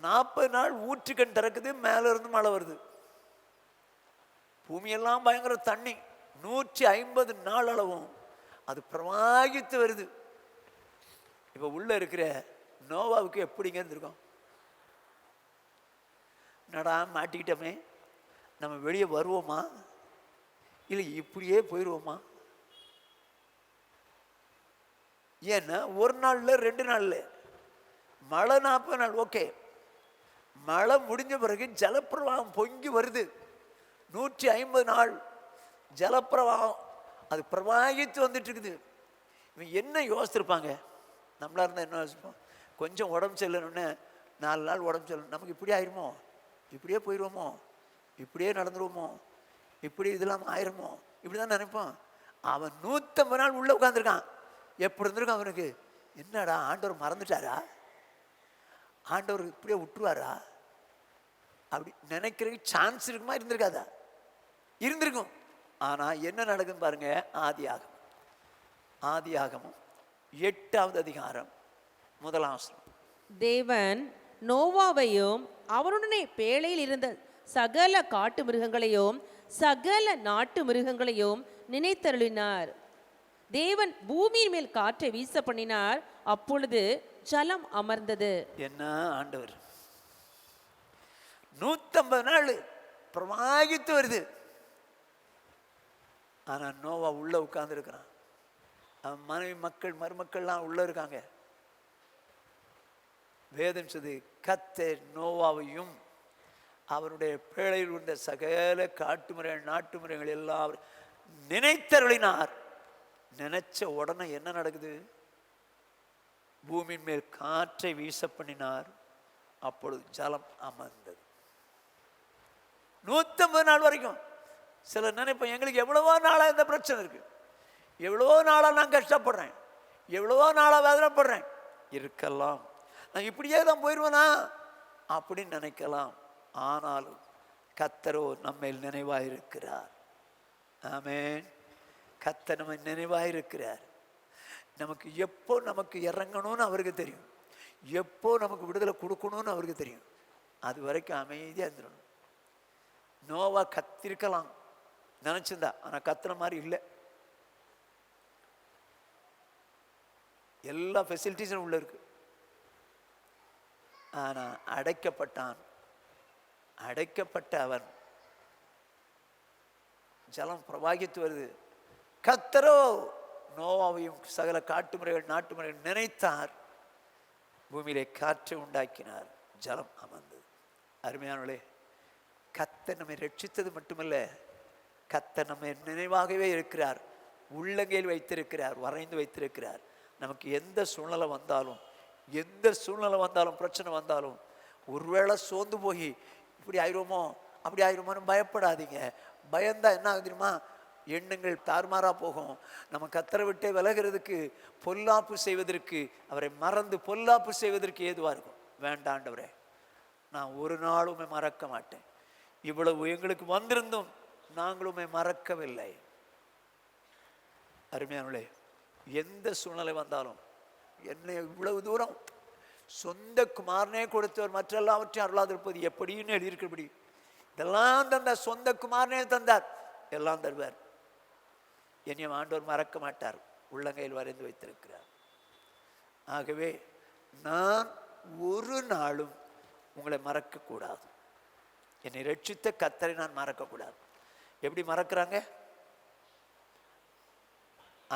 40 நாள் ஊற்றுக்கண் திறக்குது, மேல இருந்து மழை வருது, பூமியெல்லாம் பயங்கர தண்ணி. 150 நாள் அளவும் அது பிரவாகித்து வருது. இப்போ உள்ள இருக்கிற நோவாவுக்கு எப்படிங்க இருந்திருக்கும்? நடா மாட்டிக்கிட்டோமே, நம்ம வெளியே வருவோமா இல்லை இப்படியே போயிடுவோமா? ஏன்னா ஒரு நாள்ல 2 நாள்ல மழை 40 நாள் ஓகே. மழை முடிஞ்ச பிறகு ஜலப்பிரவாகம் பொங்கி வருது. 150 நாள் ஜலப்பிரவாகம் அது பிரவாகித்து வந்துட்டு இருக்குது. இவன் என்ன யோசிச்சிருப்பாங்க? நம்மளா இருந்தால் என்ன யோசிப்போம்? கொஞ்சம் உடம்பு சரியில்லைன்னு 4 நாள் உடம்பு சரியில்லை, நமக்கு இப்படி ஆயிருமோ, இப்படியே போயிடுவோமோ, இப்படியே நடந்துருவோமோ, இப்படி இதெல்லாம் ஆயிருமோ, இப்படி தான் நினைப்போம். அவன் 150 நாள் உள்ள உட்காந்துருக்கான். எப்படி இருந்திருக்கான் அவனுக்கு? என்னடா ஆண்டவர் மறந்துட்டாரா, ஆண்டவர் இப்படியே விட்டுருவாரா அப்படி நினைக்கிறதுக்கு சான்ஸ் இருக்குமா? இருந்திருக்காதா? இருந்திருக்கும். ஆனால் என்ன நடக்குன்னு பாருங்க. ஆதியாகமம் 8வது அதிகாரம் 1ஆம் வசனம். தேவன் நோவாவையும் அவனுடனே பேழையில் இருந்த சகல காட்டு மிருகங்களையும் சகல நாட்டு மிருகங்களையும் நினைத்தருளினார். தேவன் பூமியின் மேல் காற்றை வீச பண்ணினார், அப்பொழுது ஜலம் அமர்ந்தது. என்ன ஆண்டவர்! 150 நாள் பிரவாகித்து வருது. ஆனா நோவா உள்ள உட்கார்ந்து இருக்கிறான். அவன் மனைவி மக்கள் மருமக்கள்லாம் உள்ள இருக்காங்க. வேதம் சொல்லி கர்த்தர் நோவாவையும் அவருடைய பேழையில் இருந்த சகல காட்டு மிருகங்கள் நாட்டு மிருகங்கள் எல்லாம் நினைத்தருளினார். நினைச்ச உடனே என்ன நடக்குது? பூமியின் மேல் காற்றை வீச பண்ணினார், அப்பொழுது ஜலம் அமர்ந்தது. 150 நாள் வரைக்கும். சிலர் நினைப்போம், எங்களுக்கு எவ்வளவோ நாளாக இந்த பிரச்சனை இருக்கு, எவ்வளவோ நாளாக நான் கஷ்டப்படுறேன், எவ்வளவோ நாளாக வேதனைப்படுறேன். இருக்கலாம், நான் இப்படியே தான் போயிடுவேனா அப்படின்னு நினைக்கலாம். ஆனாலும் கர்த்தரோ நம்மை நினைவாயிருக்கிறார். ஆமென். கர்த்தர் நம்ம நினைவாயிருக்கிறார். நமக்கு எப்போ நமக்கு இறங்கணும்னு அவருக்கு தெரியும், எப்போ நமக்கு விடுதலை கொடுக்கணும்னு அவருக்கு தெரியும். அது வரைக்கும் அமைதியாக இருந்துடணும். நோவா கத்திருக்கலாம் நினைச்சிருந்தா, ஆனால் கத்துற மாதிரி இல்லை. எல்லா ஃபெசிலிட்டிஸும் உள்ள இருக்கு. ஆனால் அடைக்கப்பட்டான். அடைக்கப்பட்ட அவன் ஜலம் பிரவாகித்து வருது. கர்த்தரோ நோவாவையும் சகல காட்டு முறைகள் நாட்டு முறைகள் நினைத்தார், பூமியிலே காற்றை உண்டாக்கினார், ஜலம் அமர்ந்தது. அருமையானவர்களே, கர்த்தர் நம்மை ரட்சித்தது மட்டுமல்ல, கர்த்தர் நம்மை நினைவாகவே இருக்கிறார், உள்ளங்கையில் வைத்திருக்கிறார், வரைந்து வைத்திருக்கிறார். நமக்கு எந்த சூழ்நிலை வந்தாலும், எந்த சூழ்நிலை வந்தாலும், பிரச்சனை வந்தாலும், ஒருவேளை சோர்ந்து போய் இப்படி ஆயிடுமோ அப்படி ஆயிடுமோன்னு பயப்படாதீங்க. பயந்தா என்ன ஆகுது தெரியுமா? எண்ணங்கள் தாறுமாறா போகும். நம்ம கர்த்தரை விட்டே விலகிறதுக்கு, பொல்லாப்பு செய்வதற்கு, அவரை மறந்து பொல்லாப்பு செய்வதற்கு ஏதுவாக இருக்கும். வேண்டாண்டவரே, நான் ஒரு நாளுமே மறக்க மாட்டேன். இவ்வளவு எங்களுக்கு வந்திருந்தும் நாங்களுமே மறக்கவில்லை. அருமையானவர்களே, எந்த சூழ்நிலை வந்தாலும், என்னை இவ்வளவு தூரம் சொந்த குமாரனே கொடுத்தவர் மற்றெல்லாவற்றையும் அருளாதிருப்பது எப்படின்னு எழுதியிருக்கிறபடி, இதெல்லாம் தந்தார். சொந்த குமாரனே தந்தார். எல்லாம் தருவார். என்னையும் ஆண்டவர் மறக்க மாட்டார். உள்ளங்கையில் வரைந்து வைத்திருக்கிறார். ஆகவே நான் ஒரு நாளும் உங்களை மறக்கக்கூடாது. என்னை ரட்சித்த கர்த்தரை நான் மறக்கக்கூடாது. எப்படி மறக்கிறாங்க?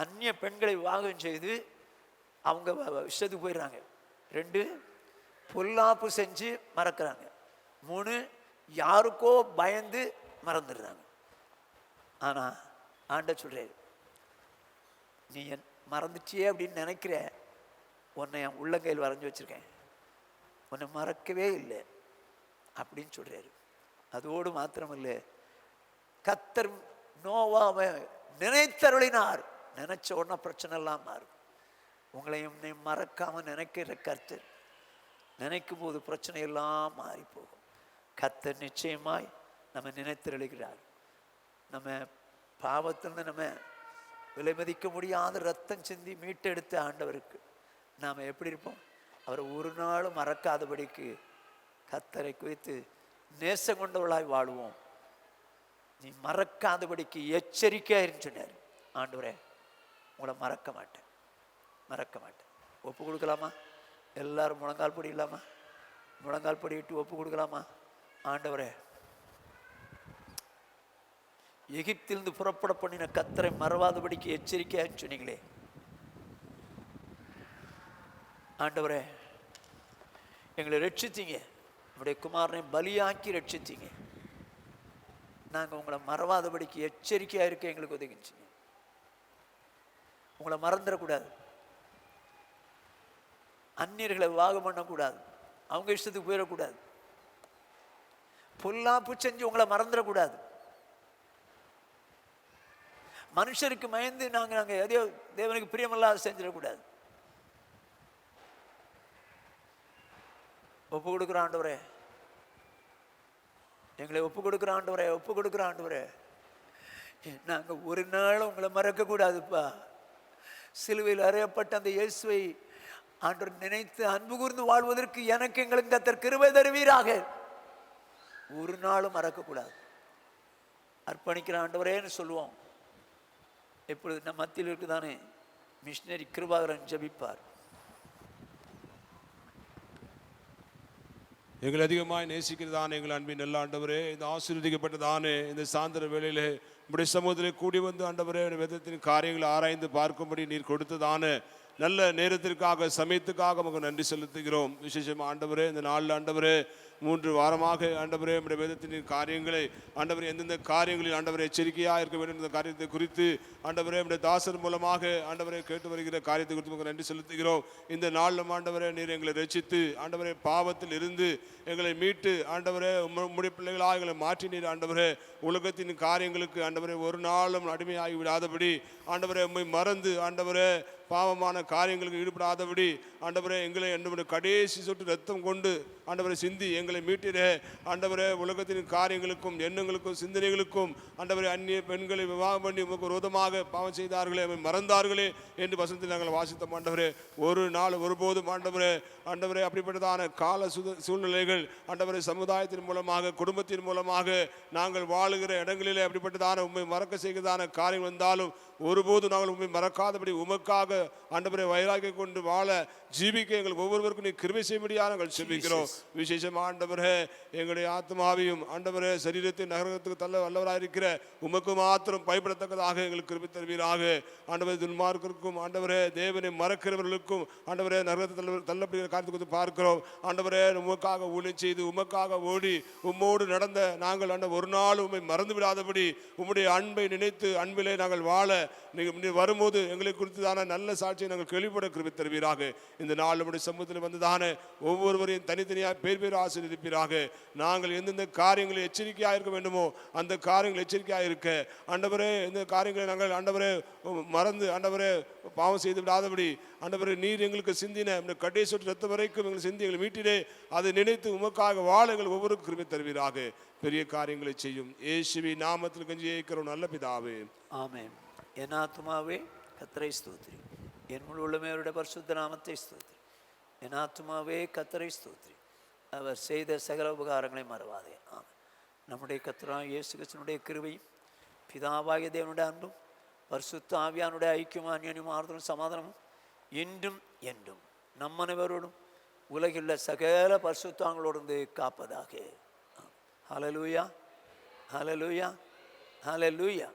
அந்நிய பெண்களை விவாகம் செய்து அவங்க இஷ்டத்துக்கு போயிடுறாங்க. 2, பொல்லாப்பு செஞ்சு மறக்கிறாங்க. 3, யாருக்கோ பயந்து மறந்துடுறாங்க. ஆனால் ஆண்டவர் சொல்றாரு, நீ என் மறந்துட்டியே அப்படின்னு நினைக்கிற, உன்னை என் உள்ளங்கையில் வரைஞ்சி வச்சிருக்கேன், உன்னை மறக்கவே இல்லை அப்படின்னு சொல்றாரு. அதோடு மாத்திரமில்லை, கர்த்தர் நோவாவை நினைத்தருளினார். நினைச்ச உடனே பிரச்சனை எல்லாம் மாறும். உங்களையும் மறக்காம நினைக்கிற கர்த்தர் நினைக்கும் போது பிரச்சனை எல்லாம் மாறி போகும். கர்த்தர் நிச்சயமாய் நம்ம நினைத்தருளுகிறார். நம்ம பாவத்திலிருந்து நம்ம விலை மதிக்க முடியாத ரத்தம் சிந்தி மீட்டெடுத்த ஆண்டவருக்கு நாம் எப்படி இருப்போம்? அவரை ஒரு நாளும் மறக்காதபடிக்கு கர்த்தரை குறித்து நேசம் கொண்டவளாய் வாழுவோம். நீ மறக்காதபடிக்கு எச்சரிக்கையாக சொன்னார். ஆண்டவரே, உங்களை மறக்க மாட்டேன், மறக்க மாட்டேன். ஒப்பு கொடுக்கலாமா? எல்லாரும் முழங்கால் படிக்கலாமா? முழங்கால் படிட்டு ஒப்பு கொடுக்கலாமா? ஆண்டவரே, எகிப்திலிருந்து புறப்பட பண்ணின கர்த்தரை மறவாதபடிக்கு எச்சரிக்கையாக சொன்னீங்களே. ஆண்டவரே, எங்களை ரட்சித்தீங்க. நம்முடைய குமாரனை பலியாக்கி ரட்சித்தீங்க. நாங்கள் உங்களை மறவாதபடிக்கு எச்சரிக்கையாக இருக்க எங்களுக்கு உதவிச்சிங்க. உங்களை மறந்துடக்கூடாது. அந்நியர்களை விவாகம் பண்ணக்கூடாது. அவங்க இஷ்டத்துக்கு போயிடக்கூடாது. பொல்லாப்பு செஞ்சு உங்களை மறந்துடக்கூடாது. மனுஷருக்கு பயந்து நாங்கள் எதையோ தேவனுக்கு பிரியமில்லாத செஞ்சிடக்கூடாது. ஒப்பு கொடுக்குற ஆண்டவரே, எங்களை ஒப்பு கொடுக்குற ஆண்டவரே, ஒப்பு கொடுக்குற ஆண்டவரே, நாங்கள் ஒரு நாள் உங்களை மறக்கக்கூடாதுப்பா. சிலுவையில் அறையப்பட்ட அந்த இயேசுவை ஆண்டவர் நினைத்து அன்பு கூர்ந்து வாழ்வதற்கு எனக்கு எங்களுக்கு கர்த்தர் கிருபை தருவீராக. ஒரு நாளும் மறக்கக்கூடாது. அர்ப்பணிக்கிற ஆண்டவரேன்னு சொல்லுவோம். எப்பொழுது நம்ம மத்தியில் இருக்குதானே மிஷினரி கிருபாகரன் ஜெபிப்பார். எங்களை அதிகமாக நேசிக்கிறதானே எங்கள் அன்பின் நல்ல ஆண்டவரே, இந்த ஆசீர்வதிக்கப்பட்டதானே இந்த சாயந்தர வேளையிலே உங்களுடைய சமூகத்திலே கூடி வந்து ஆண்டவரே, வேதத்தின் காரியங்களை ஆராய்ந்து பார்க்கும்படி நீர் கொடுத்ததான நல்ல நேரத்திற்காக சமயத்துக்காக உங்களுக்கு நன்றி செலுத்துகிறோம். விசேஷமாக ஆண்டவரே, இந்த நாளில் ஆண்டவரே 3 வாரமாக ஆண்டவரே நம்முடைய வேதத்தின் காரியங்களை ஆண்டவரே எந்தெந்த காரியங்களில் ஆண்டவரே எச்சரிக்கையாக இருக்க வேண்டும் என்ற காரியத்தை குறித்து ஆண்டவரே நம்முடைய தாசர் மூலமாக ஆண்டவரே கேட்டு வருகிற காரியத்தை குறித்து உங்களுக்கு நன்றி செலுத்துகிறோம். இந்த நாளில் ஆண்டவரே நீர் எங்களை ரட்சித்து ஆண்டவரே பாவத்தில் இருந்து எங்களை மீட்டு ஆண்டவரே உம்முடைய பிள்ளைகளாக எங்களை மாற்றினீர். ஆண்டவரே, உலகத்தின் காரியங்களுக்கு ஆண்டவரே ஒரு நாளும் அடிமையாகி விடாதபடி ஆண்டவரே உம்மை மறந்து ஆண்டவரே பாவமான காரியங்களுக்கு ஈடுபடாதபடி ஆண்டவரே எங்களை ஆண்டவரே கடைசி சொட்டு ரத்தம் கொண்டு ஆண்டவரை சிந்தி எங்களை மீட்டிரே. ஆண்டவரே, உலகத்தின் காரியங்களுக்கும் எண்ணங்களுக்கும் சிந்தனைகளுக்கும் ஆண்டவரே அந்நிய பெண்களை விவாகம் பண்ணி உமக்கு விரோதமாக பாவம் செய்தார்களே, மறந்தார்களே என்று வசனத்தில் நாங்கள் வாசித்தோம். ஆண்டவரே, ஒரு நாள் ஒருபோதும் ஆண்டவரே ஆண்டவரே அப்படிப்பட்டதான கால சூழ்நிலைகள் ஆண்டவரே சமுதாயத்தின் மூலமாக குடும்பத்தின் மூலமாக நாங்கள் வாழுகிற இடங்களிலே அப்படிப்பட்டதான உண்மை மறக்க செய்கிறதான காரியம் வந்தாலும் ஒருபோதும் நாங்கள் உண்மை மறக்காதபடி உமக்காக ஆண்டவரே வைராகியம் கொண்டு வாழ ஜீவிக்க எங்களுக்கு ஒவ்வொருவருக்கும் நீ கிருபை செய்யும்படியாக நாங்கள் செபிக்கிறோம். விசேஷமாக ஆண்டவரே எங்களுடைய ஆத்மாவையும் ஆண்டவரே சரீரத்தின் நகரத்துக்கு தள்ள வல்லவராயிருக்கிற உமக்கு மாத்திரம் பயப்படத்தக்கதாக எங்களுக்கு கிருபை தருவீராக. ஆண்டவரே, துன்மார்க்கருக்கும் ஆண்டவரே தேவனை மறக்கிறவர்களுக்கும் ஆண்டவரே நகரத்தை தள்ளப்படுகிற காரியத்தை குறித்து பார்க்கிறோம். ஆண்டவரே, உமக்காக ஊழியம் செய்து உமக்காக ஓடி உம்மோடு நடந்த நாங்கள் ஆண்ட ஒரு நாள் உண்மை மறந்து விடாதபடி உம்முடைய அன்பை நினைத்து அன்பிலே நாங்கள் வாழ நீங்கள் வரும்போது எங்களை குறித்துதான நல்ல சாட்சியை நாங்கள் கேள்விப்பட கிருபை தருவீராக. இந்த நாள் நம்முடைய சமூகத்தில் வந்ததான ஒவ்வொருவரையும் தனித்தனியாக பேர் ஆசீர்வதிப்பீராக. நாங்கள் எந்தெந்த காரியங்களை எச்சரிக்கையாக இருக்க வேண்டுமோ அந்த காரியங்கள் எச்சரிக்கையாக இருக்க ஆண்டவரே, இந்த காரியங்களை நாங்கள் ஆண்டவரே மறந்து ஆண்டவரே பாவம் செய்து விடாதபடி ஆண்டவரே நீர் எங்களுக்கு சிந்தின கடைசி ரத்த வரைக்கும் எங்களை சிந்தி எங்களை மீட்டிலே அதை நினைத்து உமக்காக வாழ எங்கள் ஒவ்வொரு கிருபை தருவீராக. பெரிய காரியங்களை செய்யும் இயேசுவின் நாமத்தில் கெஞ்சி கேட்கிறோம் நல்ல பிதாவே, ஆமென். என் ஆத்துமாவே கர்த்தரை ஸ்தோத்திரி, என் முழு உள்ளமே அவருடைய பரிசுத்த நாமத்தை ஸ்தோத்திரி. என் ஆத்துமாவே கர்த்தரை ஸ்தோத்திரி, அவர் செய்த சகல உபகாரங்களை மறவாதே. ஆமென். நம்முடைய கர்த்தராகிய இயேசு கிறிஸ்துவினுடைய கிருபையும் பிதாவாகிய தேவனுடைய அன்பும் பரிசுத்த ஆவியானுடைய ஐக்கியமும் அந்யோன்யமும் ஆறுதலும் சமாதானமும் இன்றும் என்றும் நம் அனைவரோடும் உலகிலுள்ள சகல பரிசுத்தங்களோடு காப்பதாக. ஹல்லேலூயா, ஹல்லேலூயா, ஹல்லேலூயா.